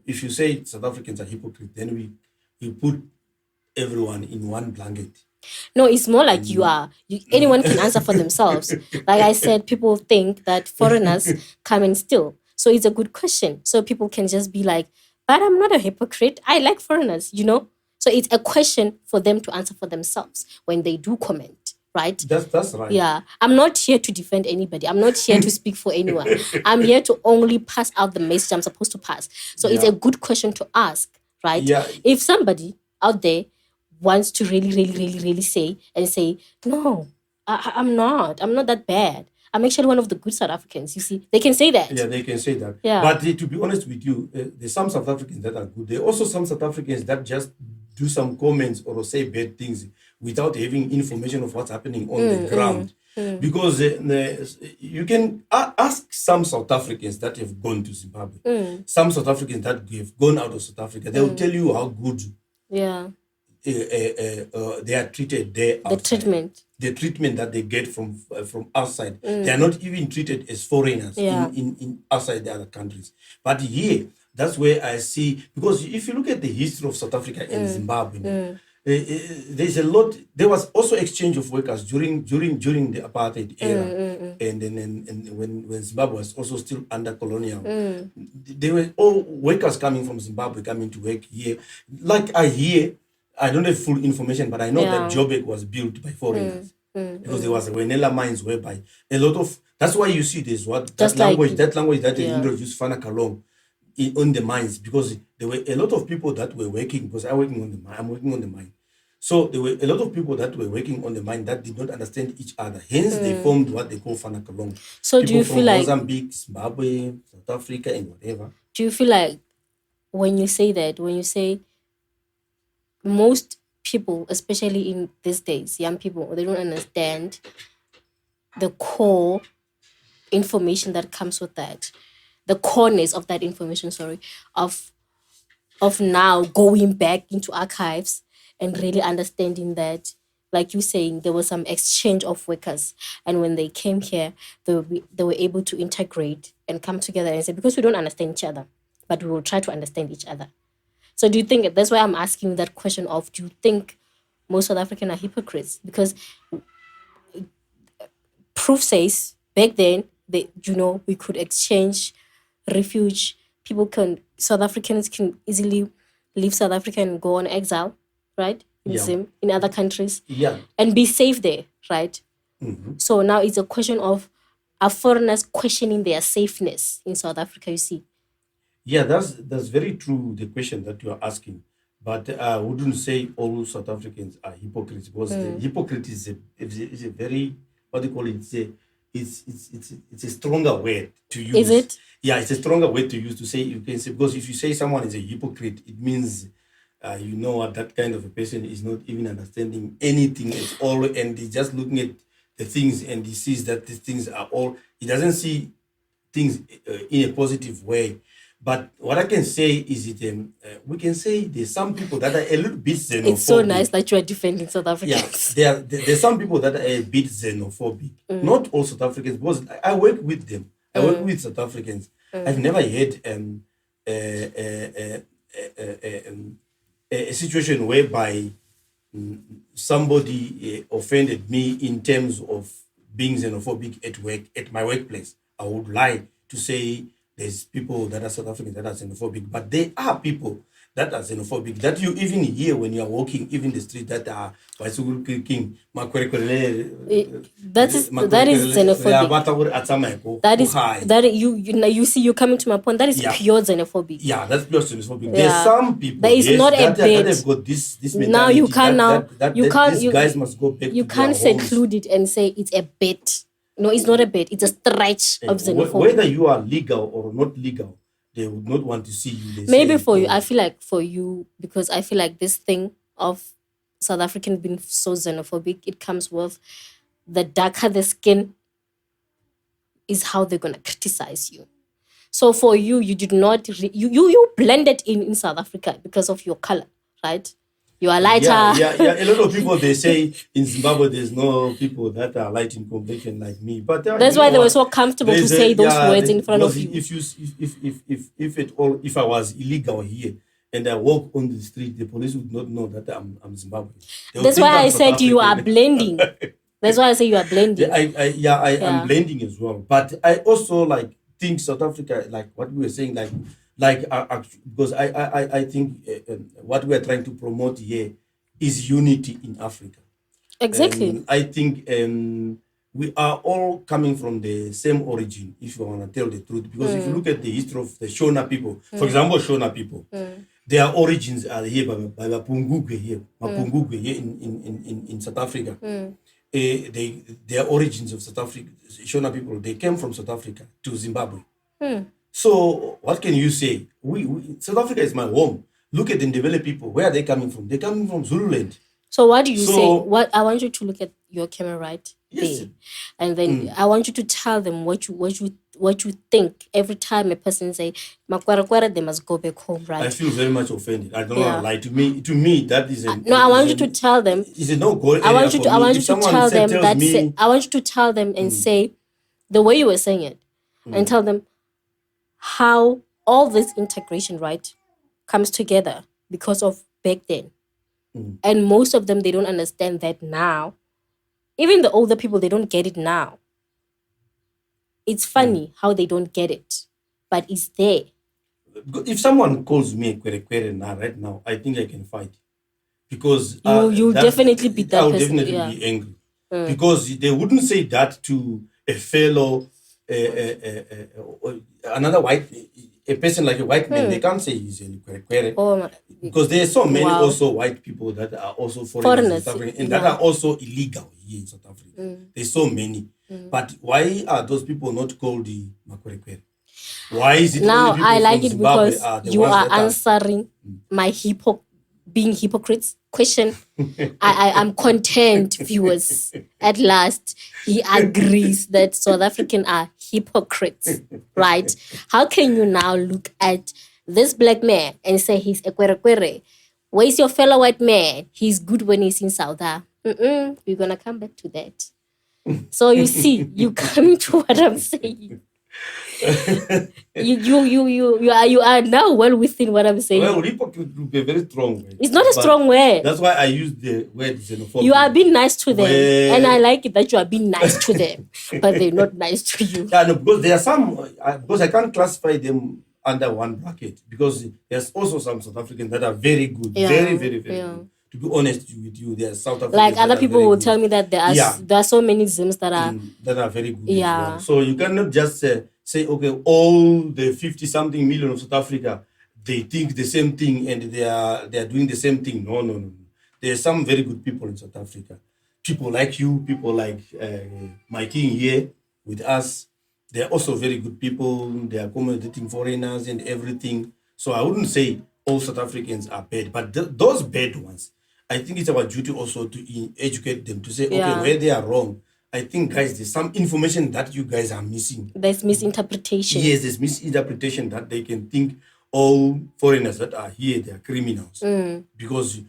If you say South Africans are hypocrites, then we put everyone in one blanket. No, it's more like anyone can answer for themselves. Like I said, people think that foreigners come and steal. So it's a good question. So people can just be like, but I'm not a hypocrite. I like foreigners, So it's a question for them to answer for themselves when they do comment, right? That's right. Yeah. I'm not here to defend anybody. I'm not here to speak for anyone. I'm here to only pass out the message I'm supposed to pass. So it's a good question to ask, right? Yeah. If somebody out there wants to really, really, really, really say, no, I'm not that bad. I'm actually one of the good South Africans. You see, they can say that. Yeah, they can say that. Yeah. But to be honest with you, there's some South Africans that are good. There are also some South Africans that just do some comments or say bad things without having information of what's happening on the ground. Because you can ask some South Africans that have gone to Zimbabwe, some South Africans that have gone out of South Africa, they will tell you how good they are treated there outside. The treatment that they get from outside. They are not even treated as foreigners in outside the other countries. But here, that's where I see, because if you look at the history of South Africa and Zimbabwe, there's a lot. There was also exchange of workers during the apartheid era, and then when Zimbabwe was also still under colonial, there were all workers coming from Zimbabwe coming to work here. Like I don't have full information, but I know that Joburg was built by foreigners because there was Wenela mines whereby a lot of. That's why you see this that language that they introduced Fana Kalong on the mines, because there were a lot of people that were working, because I'm working on the mine. So there were a lot of people that were working on the mine that did not understand each other. Hence, they formed what they call Fana Kalong. So people do you feel like Mozambique, Zimbabwe, South Africa, and whatever? Do you feel like when you say most people, especially in these days, young people, they don't understand the core information that comes with that, the coreness of that information, of now going back into archives and really understanding that, like you saying, there was some exchange of workers, and when they came here, they were able to integrate and come together and say, because we don't understand each other, but we will try to understand each other. So do you think, that's why I'm asking that question of, do you think most South Africans are hypocrites? Because proof says back then, we could exchange refuge. South Africans can easily leave South Africa and go on exile, right? In other countries. Yeah. And be safe there, right? So now it's a question of, are foreigners questioning their safeness in South Africa, you see? Yeah, that's very true, the question that you are asking. But I wouldn't say all South Africans are hypocrites, because the hypocrite is a very, what do you call it? It's a stronger word to use. Is it? Yeah, it's a stronger word to use to say, you can say, because if you say someone is a hypocrite, it means you know what, that kind of a person is not even understanding anything at all, and he's just looking at the things and he sees that these things are all, he doesn't see things in a positive way. But what I can say is we can say there's some people that are a little bit xenophobic. It's so nice that you are defending South Africans. Yeah, there's some people that are a bit xenophobic. Not all South Africans, because I work with them. I work with South Africans. I've never had a situation whereby somebody offended me in terms of being xenophobic at work, at my workplace. I would lie to say there's people that are South African that are xenophobic, but there are people that are xenophobic that you even hear when you are walking, even the street, that are bicycle kicking. That is xenophobic. That you see, you're coming to my point. That is pure xenophobic. Yeah, that's pure xenophobic. Yeah. There's some people. There is not a bit. That have got this mentality. Now you can't. These guys must go back. You can't seclude it and say it's a bit. No, it's not a bit. It's a stretch of xenophobia. Whether you are legal or not legal, they would not want to see you. Maybe for you, I feel like for you, because I feel like this thing of South African being so xenophobic, it comes with the darker the skin is how they're going to criticize you. So for you, you did not, you blended in South Africa because of your color, right? You are lighter. Yeah. A lot of people, they say in Zimbabwe there's no people that are light in complexion like me. But that's why they were so comfortable to say those words in front of you. If at all, if I was illegal here, and I walk on the street, the police would not know that I'm Zimbabwean. That's why I said you are blending. That's why I say you are blending. I'm blending as well. But I also like think South Africa, like what we were saying, because I think what we are trying to promote here is unity in Africa. Exactly. I think we are all coming from the same origin, if you want to tell the truth. Because if you look at the history of the Shona people, for example, Shona people, their origins are here by Mapungubwe here, here in South Africa. Their origins of South Africa, Shona people, they came from South Africa to Zimbabwe. So what can you say? South Africa is my home. Look at the developed people. Where are they coming from? They're coming from Zululand. So what do you say? What I want you to look at your camera right yes. there, and then I want you to tell them what you think every time a person say "Makwara," they must go back home, right? I feel very much offended. I don't want to lie to me. To me, that is no. I want you to tell them. Is it no goal? I want you to tell them that. I want you to tell them and say the way you were saying it, and tell them how all this integration right comes together because of back then. And most of them, they don't understand that now. Even the older people, they don't get it now. It's funny how they don't get it, but it's there. If someone calls me a kwere now, right now, I think I can fight. Because you'll definitely be that I'll person. definitely be angry. Because they wouldn't say that to a fellow, another white, a person like a white man. They can't say he's a kwere. Because there are so many also white people that are also foreigners in South Africa, and that are also illegal here in South Africa. There's so many. But why are those people not called the Makwerekwere? Why is it now? I like it Zimbabwe because you are answering my being hypocrites question. I'm content, viewers. At last, he agrees that South African are hypocrites, right? How can you now look at this black man and say he's a kwere? Where's your fellow white man? He's good when he's in South Africa. We're gonna come back to that. So you see, you come to what I'm saying. You are now well within what I'm saying. Well, hypocrite would be a very strong word. It's not a strong word. That's why I use the word xenophobia. You are being nice to them, and I like it that you are being nice to them, but they're not nice to you. Yeah, no, because there are some. Because I can't classify them under one bracket, because there's also some South Africans that are very good, very good. To be honest with you, there are South Africans. Like other people will tell me that there are so many Zims that are very good. Yeah. Well. So you cannot just say, okay, all the 50-something million of South Africa, they think the same thing and they are doing the same thing. No. There are some very good people in South Africa. People like you, people like my king here with us. They are also very good people. They are accommodating foreigners and everything. So I wouldn't say all South Africans are bad, but those bad ones, I think it's our duty also to educate them, to say, okay, where they are wrong. I think, guys, there's some information that you guys are missing. There's misinterpretation. Yes, there's misinterpretation that they can think all foreigners that are here, they are criminals. Because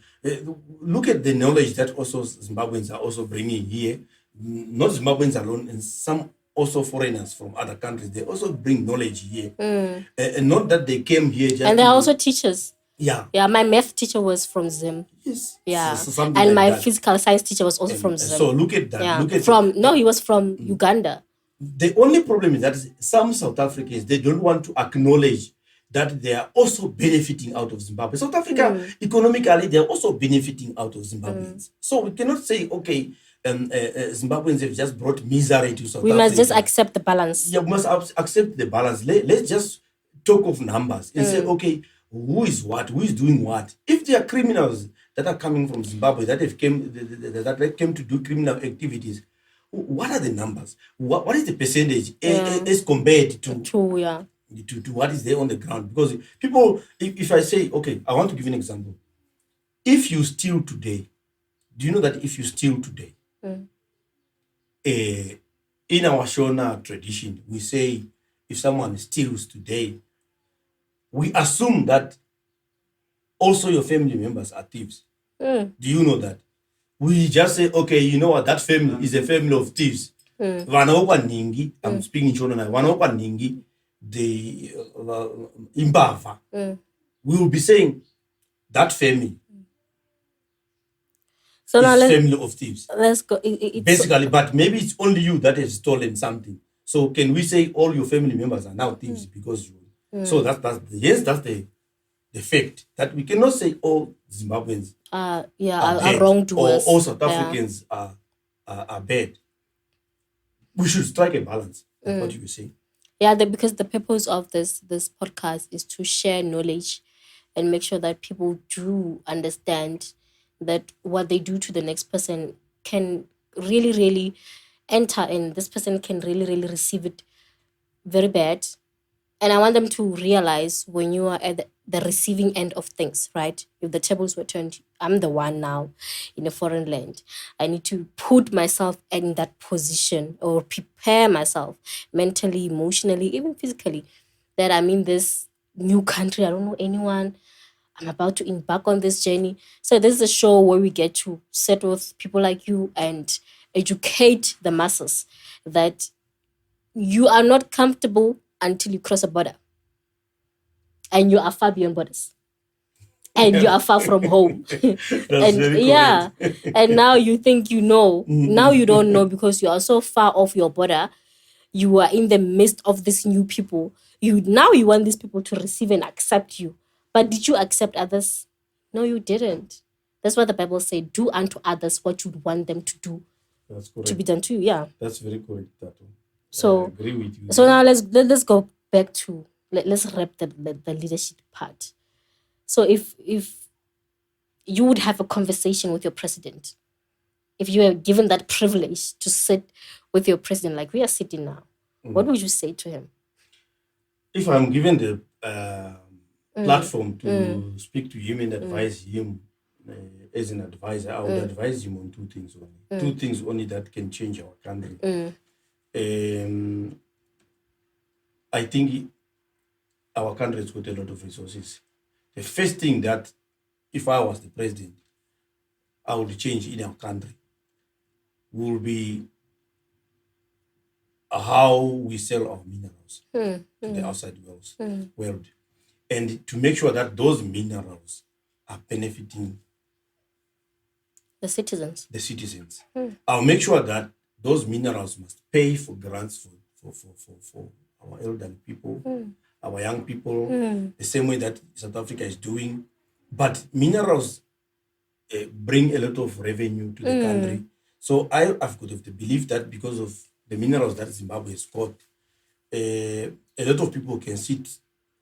look at the knowledge that also Zimbabweans are also bringing here. Not Zimbabweans alone, and some also foreigners from other countries. They also bring knowledge here. And not that they came here just... And they're also teachers. Yeah. Yeah, my math teacher was from Zim. Yes. Yeah. So and like my that. physical science teacher was also from Zim. So look at that. Yeah. Look at he was from Uganda. The only problem is that some South Africans, they don't want to acknowledge that they are also benefiting out of Zimbabwe. South Africa, economically, they're also benefiting out of Zimbabweans. So we cannot say, okay, Zimbabweans have just brought misery to South Africa. We must just accept the balance. Yeah, we must accept the balance. Let's just talk of numbers and say, okay, who is what? Who is doing what? If there are criminals that are coming from Zimbabwe that came to do criminal activities, what are the numbers? What is the percentage as compared to what is there on the ground? Because people, if I say, okay, I want to give you an example. If you steal today, do you know that if you steal today, in our Shona tradition, we say if someone steals today, we assume that also your family members are thieves. Do you know that? We just say, okay, you know what, that family is a family of thieves. Ningi, I'm speaking Shona now. Ningi, the Imbava. We will be saying that family So now is family of thieves. let's go. Basically, but maybe it's only you that has stolen something. So can we say all your family members are now thieves because you? So that's the fact that we cannot say all Zimbabweans are bad wrongdoers. or all South Africans are bad. We should strike a balance. Like what you were saying. Yeah, because the purpose of this podcast is to share knowledge and make sure that people do understand that what they do to the next person can really, really enter, and this person can really, really receive it very bad. And I want them to realize when you are at the receiving end of things, right? If the tables were turned, I'm the one now in a foreign land. I need to put myself in that position or prepare myself mentally, emotionally, even physically, that I'm in this new country. I don't know anyone. I'm about to embark on this journey. So this is a show where we get to sit with people like you and educate the masses that you are not comfortable until you cross a border. And you are far beyond borders. And you are far from home. That's very correct. And now you think you know. Now you don't know because you are so far off your border. You are in the midst of these new people. You want these people to receive and accept you. But did you accept others? No, you didn't. That's what the Bible said. Do unto others what you want them to do. That's correct. To be done to you. Yeah. That's very correct, Thato. So I agree with you. So now let's go back to let's wrap the leadership part. So if you would have a conversation with your president, if you were given that privilege to sit with your president like we are sitting now, what would you say to him? If I'm given the platform to speak to him and advise him as an advisor, I would advise him on two things only. Two things only that can change our country. I think our country has got a lot of resources. The first thing that, if I was the president, I would change in our country will be how we sell our minerals to the outside world. And to make sure that those minerals are benefiting the citizens. I'll make sure that those minerals must pay for grants for our elderly people, our young people, the same way that South Africa is doing. But minerals bring a lot of revenue to the country. So I've got the belief that because of the minerals that Zimbabwe has got, a lot of people can sit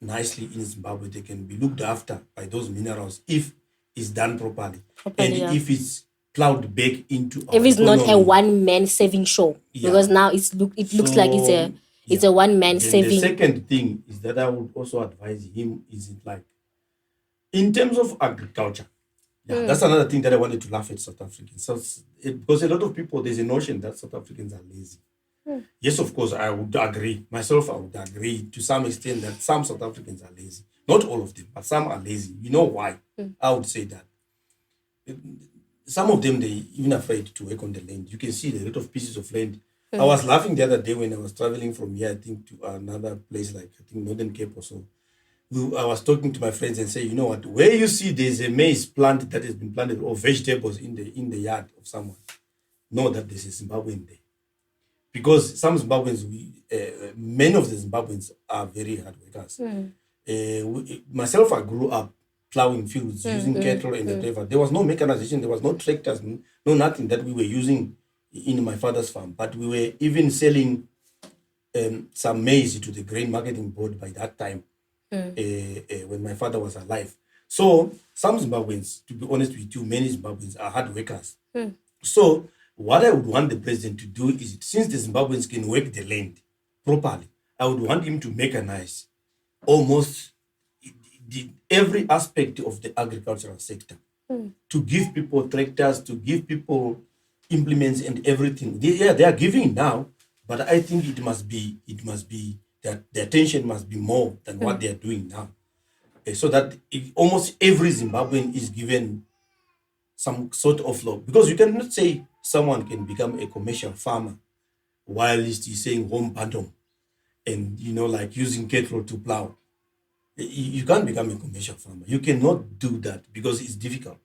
nicely in Zimbabwe. They can be looked after by those minerals if it's done properly and if it's plowed back into our if it's economy. Not a one-man saving show, because now it looks like it's a one-man saving. The second thing is that I would also advise him is it like in terms of agriculture. That's another thing that I wanted to laugh at South Africans. Because a lot of people, there's a notion that South Africans are lazy. Yes, of course, I would agree. Myself, I would agree to some extent that some South Africans are lazy. Not all of them, but some are lazy. You know why? I would say that. Some of them, they even afraid to work on the land. You can see a lot of pieces of land. I was laughing the other day when I was traveling from here, I think, to another place like, I think, Northern Cape or so. I was talking to my friends and say, you know what, where you see there's a maize plant that has been planted or vegetables in the yard of someone, know that there's a Zimbabwean there. Because some Zimbabweans, many of the Zimbabweans are very hard workers. Myself, I grew up plowing fields, using cattle and whatever. There was no mechanization, there was no tractors, no nothing that we were using in my father's farm. But we were even selling some maize to the grain marketing board by that time. When my father was alive. So some Zimbabweans, to be honest with you, many Zimbabweans are hard workers. So what I would want the president to do is, since the Zimbabweans can work the land properly, I would want him to mechanize almost every aspect of the agricultural sector, to give people tractors, to give people implements and everything. They are giving now, but I think it must be that the attention must be more than what they are doing now. So that almost every Zimbabwean is given some sort of law. Because you cannot say someone can become a commercial farmer while he's saying home bottom and, like using cattle to plow. You can't become a commercial farmer. You cannot do that because it's difficult.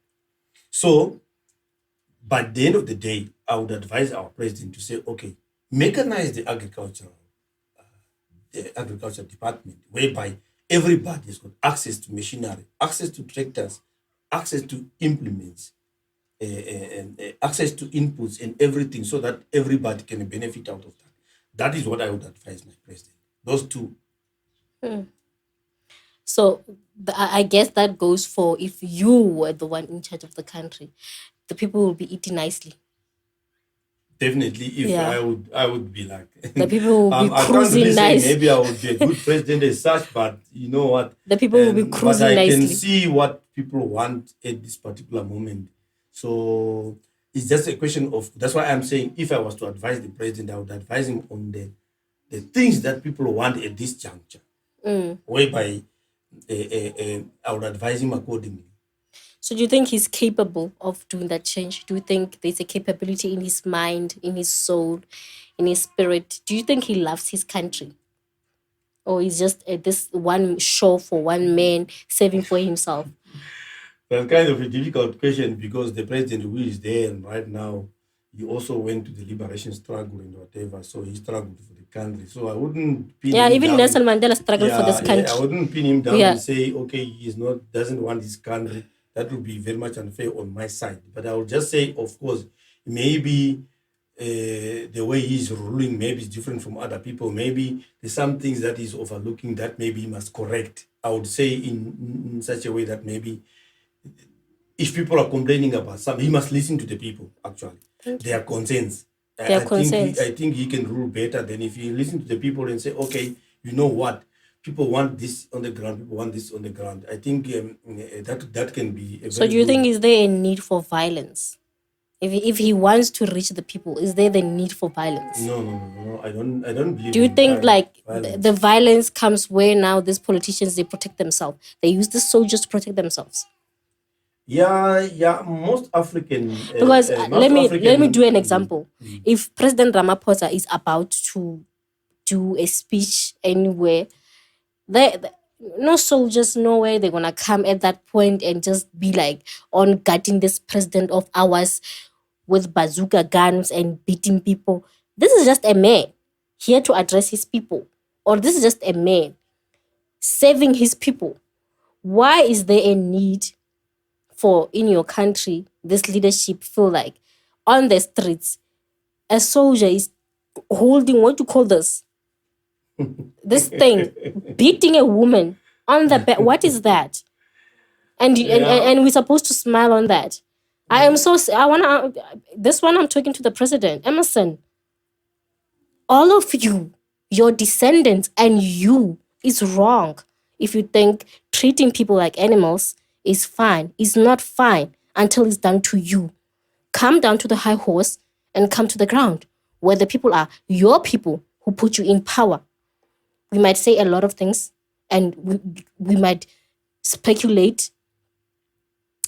So, by the end of the day, I would advise our president to say, okay, mechanize the agriculture department, whereby everybody has got access to machinery, access to tractors, access to implements, access to inputs and everything, so that everybody can benefit out of that. That is what I would advise my president. Those two. So I guess that goes for if you were the one in charge of the country, the people will be eating nicely. Definitely, if Yeah. I would be like, The people will be I can't really cruising say nice. maybe I would be a good president as such, but you know what? The people will be But cruising I can nicely. see what people want at this particular moment. So it's just a question of, that's why I'm saying, if I was to advise the president, I would advise him on the things that people want at this juncture, whereby I would advise him accordingly. So do you think he's capable of doing that change? Do you think there's a capability in his mind, in his soul, in his spirit? Do you think he loves his country? Or is just this one show for one man saving for himself? That's kind of a difficult question because the president who is there and right now, he also went to the liberation struggle and whatever, so he struggled for the country. So I wouldn't pin Yeah, him even down. Nelson Mandela struggled for this I country. wouldn't pin him down Yeah. and say, okay, he's not doesn't want his country. That would be very much unfair on my side. But I would just say, of course, maybe the way he's ruling maybe is different from other people. Maybe there's some things that he's overlooking that maybe he must correct. I would say in such a way that maybe if people are complaining about something, he must listen to the people, actually, their concerns. Their concerns. I think he can rule better than if he listen to the people and say, okay, you know what, people want this on the ground, people want this on the ground. I think that can be a So very do you good- think is there a need for violence? If he wants to reach the people, is there the need for violence? No. I don't believe. Do you in think like violence. the violence comes where now these politicians, they protect themselves? They use the soldiers to protect themselves. Yeah, most African Because most let me do an African- example. If President Ramaphosa is about to do a speech anywhere, no soldiers nowhere they're gonna come at that point and just be like on guarding this president of ours with bazooka guns and beating people. This is just a man here to address his people, or this is just a man saving his people. Why is there a need for in your country this leadership feel like on the streets a soldier is holding, what do you call this thing, beating a woman on the back? What is that? And we're supposed to smile on that. I wanna this one, I'm talking to the president Emerson. All of you, your descendants and you, is wrong if you think treating people like animals is fine. It's not fine until it's done to you. Come down to the high horse and come to the ground where the people are your people who put you in power. We might say a lot of things and we might speculate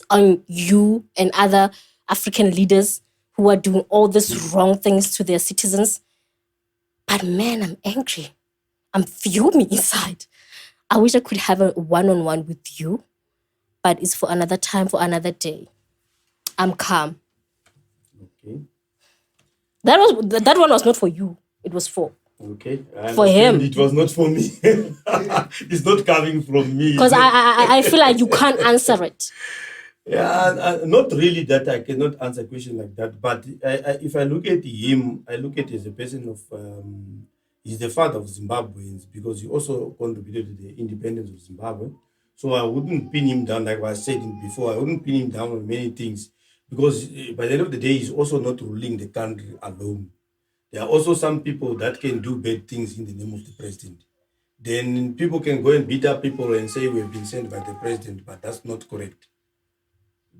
on you and other African leaders who are doing all these wrong things to their citizens. But man, I'm angry. I'm fuming inside. I wish I could have a one-on-one with you, but it's for another time, for another day. I'm calm. Okay. That one was not for you. It was for. Okay. For him. It was not for me. It's not coming from me. Because I feel like you can't answer it. Yeah, not really that I cannot answer a question like that. But if I look at him, I look at him as a person of, he's the father of Zimbabweans because he also contributed to the independence of Zimbabwe. So I wouldn't pin him down like I said before. I wouldn't pin him down on many things because by the end of the day, he's also not ruling the country alone. There are also some people that can do bad things in the name of the president. Then people can go and beat up people and say we've been sent by the president, but that's not correct.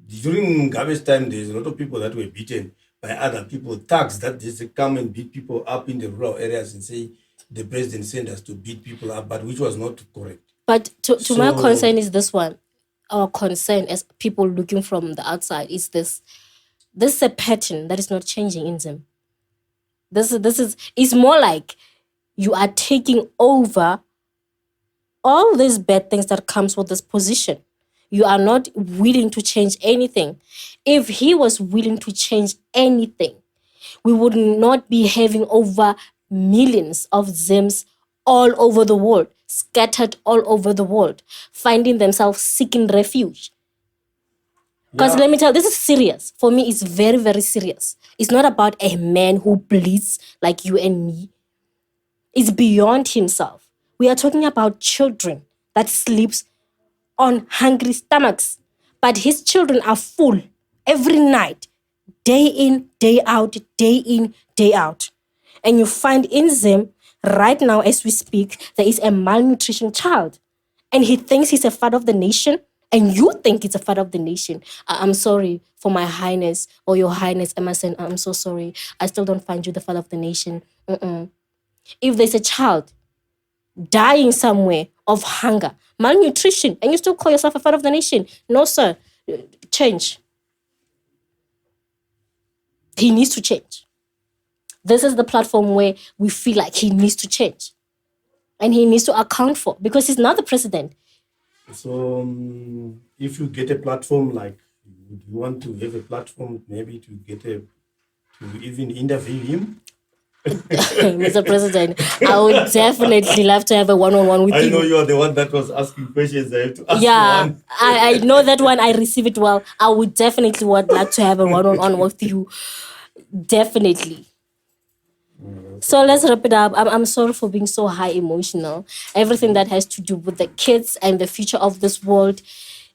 During Mugabe's time, there's a lot of people that were beaten by other people, thugs that just come and beat people up in the rural areas and say the president sent us to beat people up, but which was not correct. But to my concern is this one. Our concern as people looking from the outside is this. This is a pattern that is not changing in them. This is it's more like you are taking over all these bad things that comes with this position. You are not willing to change anything. If he was willing to change anything, we would not be having over millions of Zims all over the world, scattered all over the world, finding themselves seeking refuge. Because let me tell you, this is serious. For me, it's very, very serious. It's not about a man who bleeds like you and me. It's beyond himself. We are talking about children that sleeps on hungry stomachs. But his children are full every night, day in, day out, day in, day out. And you find in Zim, right now as we speak, there is a malnutrition child. And he thinks he's a father of the nation. And you think it's a father of the nation. I'm sorry for my highness or your highness, Emerson. I'm so sorry. I still don't find you the father of the nation. If there's a child dying somewhere of hunger, malnutrition, and you still call yourself a father of the nation, no, sir. Change. He needs to change. This is the platform where we feel like he needs to change. And he needs to account for, because he's not the president. So if you get a platform, like, would you want to have a platform maybe to even interview him? Mr. President, I would definitely love to have a one-on-one with you. I know you are the one that was asking questions. I have to ask one. I know that one. I receive it well. I would definitely would like to have a one-on-one with you. Definitely. So let's wrap it up. I'm sorry for being so high emotional. Everything that has to do with the kids and the future of this world,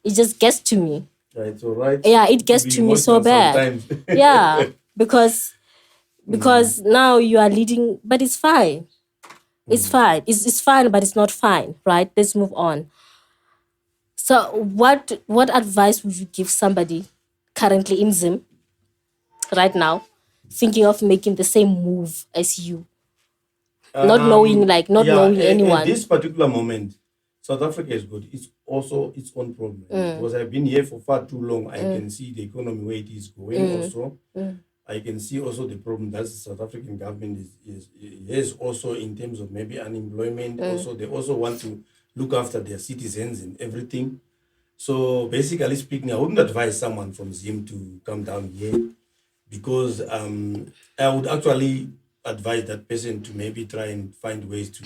it just gets to me. Yeah, it's all right. Yeah, it gets to me so bad. Yeah, because now you are leading, but it's fine. It's fine. It's fine, but it's not fine, right? Let's move on. So what advice would you give somebody currently in Zim right now, thinking of making the same move as you? Not knowing anyone. At this particular moment, South Africa is good. It's also its own problem. Because I've been here for far too long. I can see the economy where it is going also. I can see also the problem that the South African government is also in terms of maybe unemployment. Also, they also want to look after their citizens and everything. So basically speaking, I wouldn't advise someone from Zim to come down here, because I would actually advise that person to maybe try and find ways to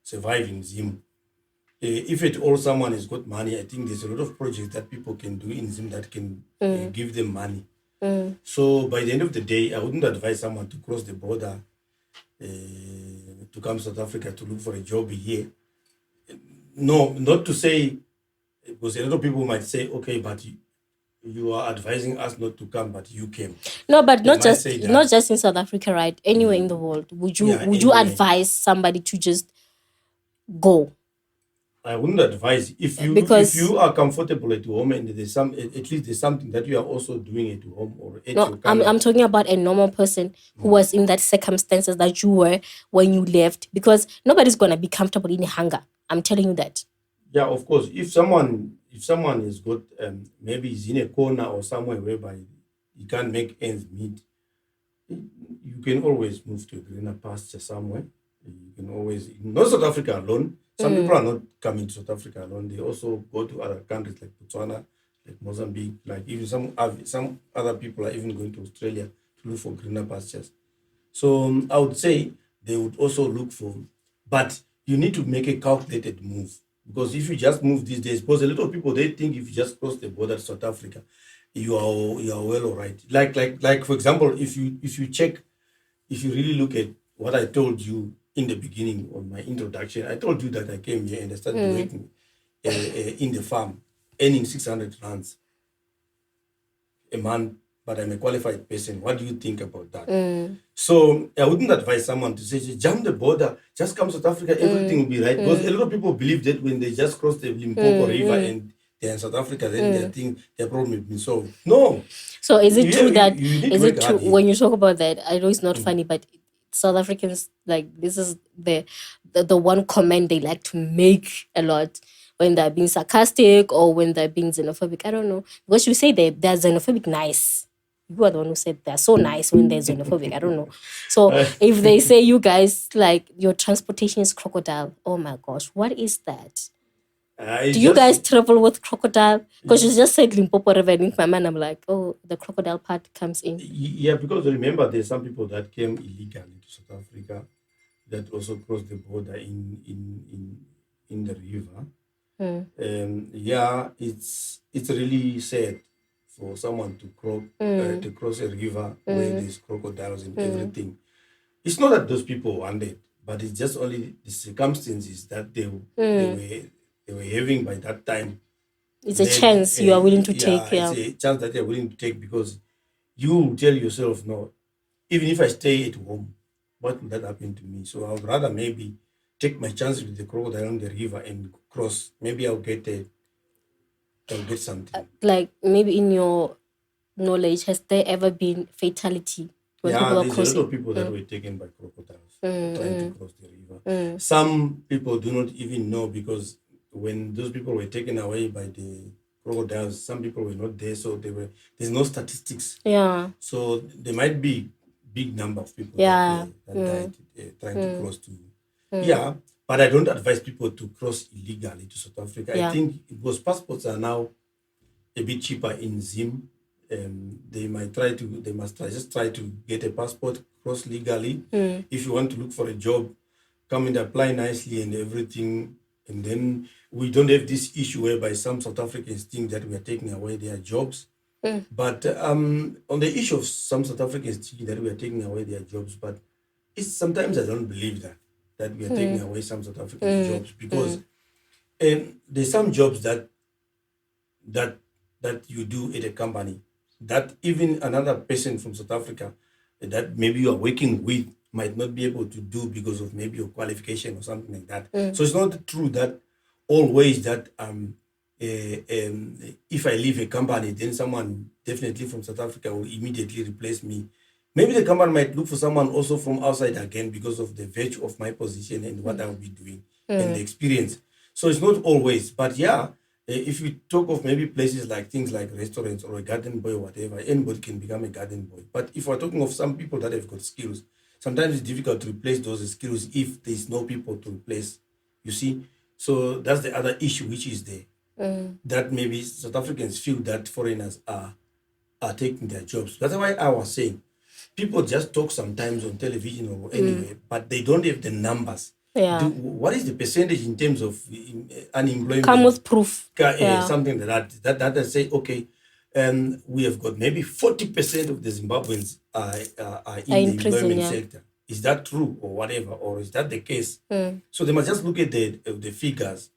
survive in Zim. If at all someone has got money, I think there's a lot of projects that people can do in Zim that can give them money. So by the end of the day, I wouldn't advise someone to cross the border to come to South Africa to look for a job here. No, not to say, because a lot of people might say, okay, but you are advising us not to come, but you came. No, but not just in South Africa, right? Anywhere in the world, would you advise somebody to just go? I wouldn't advise if you are comfortable at home and there's at least there's something that you are also doing at home or at your country. I'm talking about a normal person who was in that circumstances that you were when you left, because nobody's gonna be comfortable in hunger. I'm telling you that. Yeah, of course. If someone has got maybe he's in a corner or somewhere whereby he can't make ends meet, you can always move to a greener pasture somewhere. You can always, not South Africa alone. Some people are not coming to South Africa alone. They also go to other countries like Botswana, like Mozambique, like even some other people are even going to Australia to look for greener pastures. So I would say they would also look for, but you need to make a calculated move. Because if you just move these days, because a lot of people, they think if you just cross the border to South Africa, you are well all right. Like for example, if you really look at what I told you in the beginning of my introduction, I told you that I came here and I started working in the farm, earning 600 rands a month, but I'm a qualified person. What do you think about that? So I wouldn't advise someone to say, jump the border, just come to South Africa, everything will be right. Because a lot of people believe that when they just cross the Limpopo River and they're in South Africa, then they think their problem has been solved. No. So is it true that, is it true when you talk about that, I know it's not funny, but South Africans, like, this is the one comment they like to make a lot when they're being sarcastic or when they're being xenophobic. I don't know. Because you say they're xenophobic nice. You are the one who said they're so nice when they're xenophobic. I don't know. So if they say you guys like your transportation is crocodile, oh my gosh, what is that? Do you guys travel with crocodile? Because you just said Limpopo River, and in my mind, I'm like, oh, the crocodile part comes in. Yeah, because remember, there's some people that came illegally to South Africa that also crossed the border in the river. Yeah, it's really sad for someone to cross a river where there's crocodiles and everything. It's not that those people wanted, but it's just only the circumstances that they were having by that time. It's a chance you are willing to take. Yeah, it's a chance that you're willing to take, because you tell yourself, no, even if I stay at home, what will that happen to me? So I would rather maybe take my chances with the crocodile on the river and cross. Maybe I'll get something. Like maybe in your knowledge, has there ever been fatality when people are there's crossing? a lot of people that were taken by crocodiles trying to cross the river. Some people do not even know, because when those people were taken away by the crocodiles, some people were not there, so there's no statistics. Yeah. So there might be big number of people Yeah. that died trying to cross to. Yeah, but I don't advise people to cross illegally to South Africa. Yeah. I think because passports are now a bit cheaper in Zim. They must just try to get a passport, cross legally. If you want to look for a job, come and apply nicely and everything. And then we don't have this issue whereby some South Africans think that we are taking away their jobs. But on the issue of some South Africans thinking that we are taking away their jobs, but sometimes I don't believe that we are taking away some South African jobs, because there's some jobs that you do at a company that even another person from South Africa that maybe you are working with might not be able to do because of maybe your qualification or something like that. So it's not true that always that if I leave a company, then someone definitely from South Africa will immediately replace me. Maybe the company might look for someone also from outside again because of the virtue of my position and what I will be doing and the experience. So it's not always, but yeah, if you talk of maybe places like things like restaurants or a garden boy or whatever, anybody can become a garden boy. But if we're talking of some people that have got skills, sometimes it's difficult to replace those skills if there's no people to replace, you see. So that's the other issue which is there. That maybe South Africans feel that foreigners are taking their jobs. That's why I was saying, people just talk sometimes on television or anywhere, but they don't have the numbers. Yeah. What is the percentage in terms of unemployment? Come with proof. Something like that they say, okay, we have got maybe 40% of the Zimbabweans are in the prison, employment sector. Is that true or whatever? Or is that the case? So they must just look at the figures.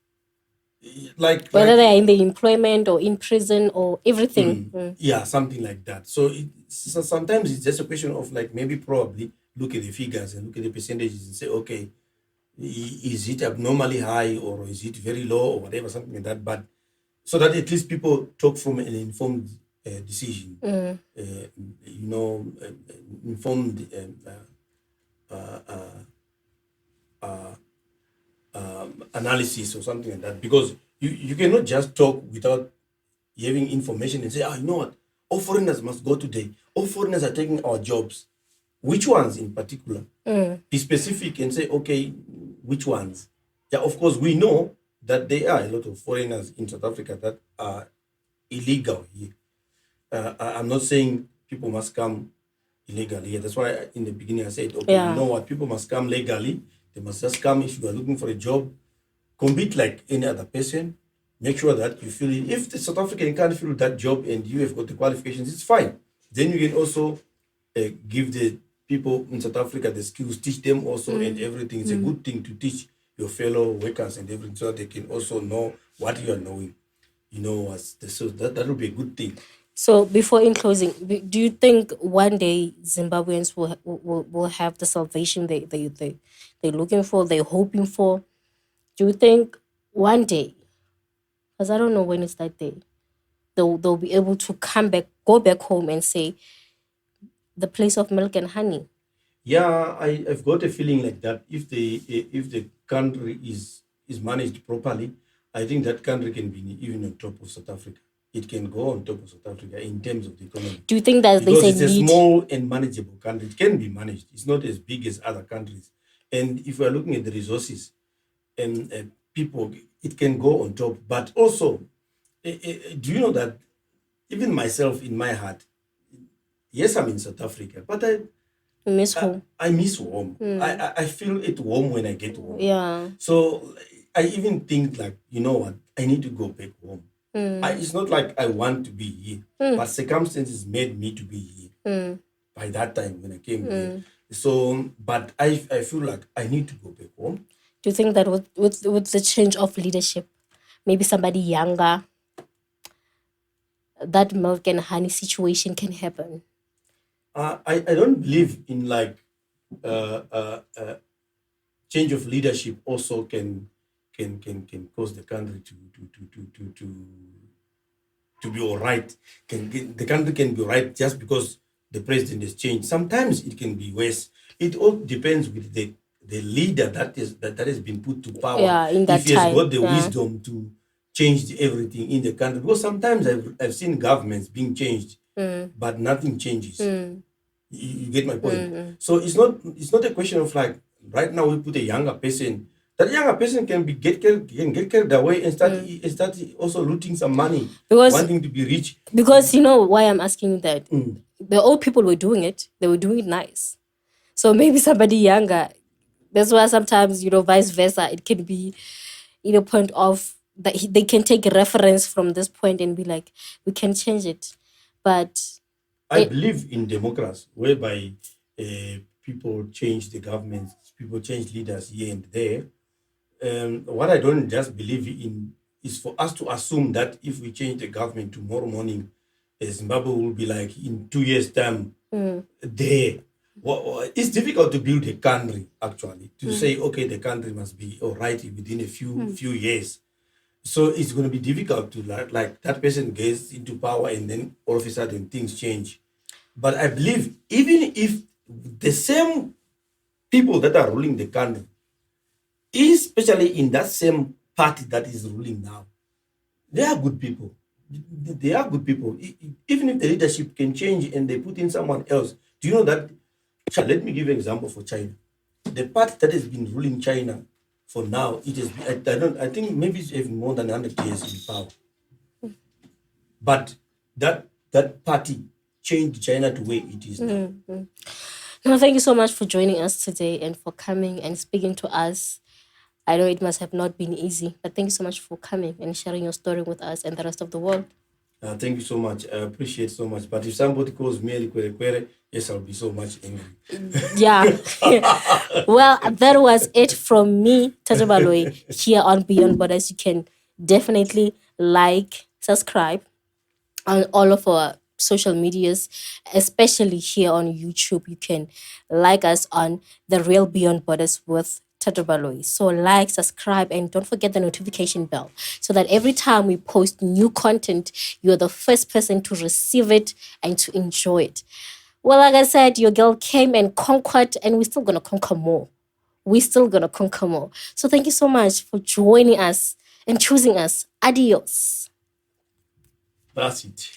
Whether they are in the employment or in prison or everything. Yeah, something like that. So sometimes it's just a question of like maybe probably look at the figures and look at the percentages and say, okay, is it abnormally high or is it very low or whatever, something like that. But so that at least people talk from an informed decision, informed analysis or something like that. Because you cannot just talk without having information and say, you know what, all foreigners must go today. All foreigners are taking our jobs. Which ones in particular? Be specific and say, okay, which ones? Yeah, of course, we know that there are a lot of foreigners in South Africa that are illegal here. I'm not saying people must come illegally here. That's why in the beginning I said, okay, you know what, people must come legally. They must just come. If you are looking for a job, compete like any other person. Make sure that you fill it. If the South African can't fill that job and you have got the qualifications, it's fine. Then you can also give the people in South Africa the skills, teach them also and everything. It's a good thing to teach your fellow workers and everything so that they can also know what you are knowing. So that will be a good thing. So before in closing, do you think one day Zimbabweans will have the salvation they're looking for, they're hoping for? Do you think one day, because I don't know when it's that day, they'll be able to go back home and say, the place of milk and honey? Yeah, I've got a feeling like that. If the country is managed properly, I think that country can be even on top of South Africa. it can go on top of South Africa in terms of the economy. Do you think that there's Because a it's a need? small and manageable country. It can be managed. It's not as big as other countries. And if we're looking at the resources and people, it can go on top. But also, do you know that even myself in my heart, yes, I'm in South Africa, but Miss home. I miss home. I feel at home when I get home. Yeah. So I even think like, you know what, I need to go back home. It's not like I want to be here, but circumstances made me to be here by that time when I came here. So, but I feel like I need to go back home. Do you think that with the change of leadership, maybe somebody younger, that milk and honey situation can happen? I don't believe in like change of leadership also can cause the country to be all right. The country can be all right just because the president has changed. Sometimes it can be worse. It all depends with the leader that has been put to power. Yeah, in that if he has time, got the yeah. wisdom to change everything in the country. Because sometimes I've seen governments being changed, but nothing changes. You get my point. So it's not a question of like right now we put a younger person. That younger person can get carried away and start also looting some money, wanting to be rich. Because you know why I'm asking you that? The old people were doing it. They were doing it nice. So maybe somebody younger. That's why sometimes, vice versa. It can be, point of that they can take a reference from this point and be like, we can change it. But I believe in democracy, whereby people change the government, people change leaders here and there. What I don't just believe in is for us to assume that if we change the government tomorrow morning, Zimbabwe will be like in 2 years' time there. It's difficult to build a country, actually, to say, okay, the country must be all right within a few years. So it's going to be difficult to like that person gets into power and then all of a sudden things change. But I believe even if the same people that are ruling the country, especially in that same party that is ruling now, they are good people. They are good people. Even if the leadership can change and they put in someone else. Do you know that? Let me give you an example for China. The party that has been ruling China for now, it has been, I think maybe it's even more than 100 years in power. But that party changed China to where it is now. no, thank you so much for joining us today and for coming and speaking to us. I know it must have not been easy, but thank you so much for coming and sharing your story with us and the rest of the world. Thank you so much. I appreciate so much. But if somebody calls me Kwere, yes, I'll be so much angry. Yeah. Well, that was it from me, Thato Baloyi, here on Beyond Borders. You can definitely like, subscribe on all of our social medias, especially here on YouTube. You can like us on The Real Beyond Borders with Thato Baloyi. So like, subscribe, and don't forget the notification bell so that every time we post new content, you're the first person to receive it and to enjoy it. Well, like I said, your girl came and conquered, and we're still going to conquer more. We're still going to conquer more. So thank you so much for joining us and choosing us. Adios. That's it.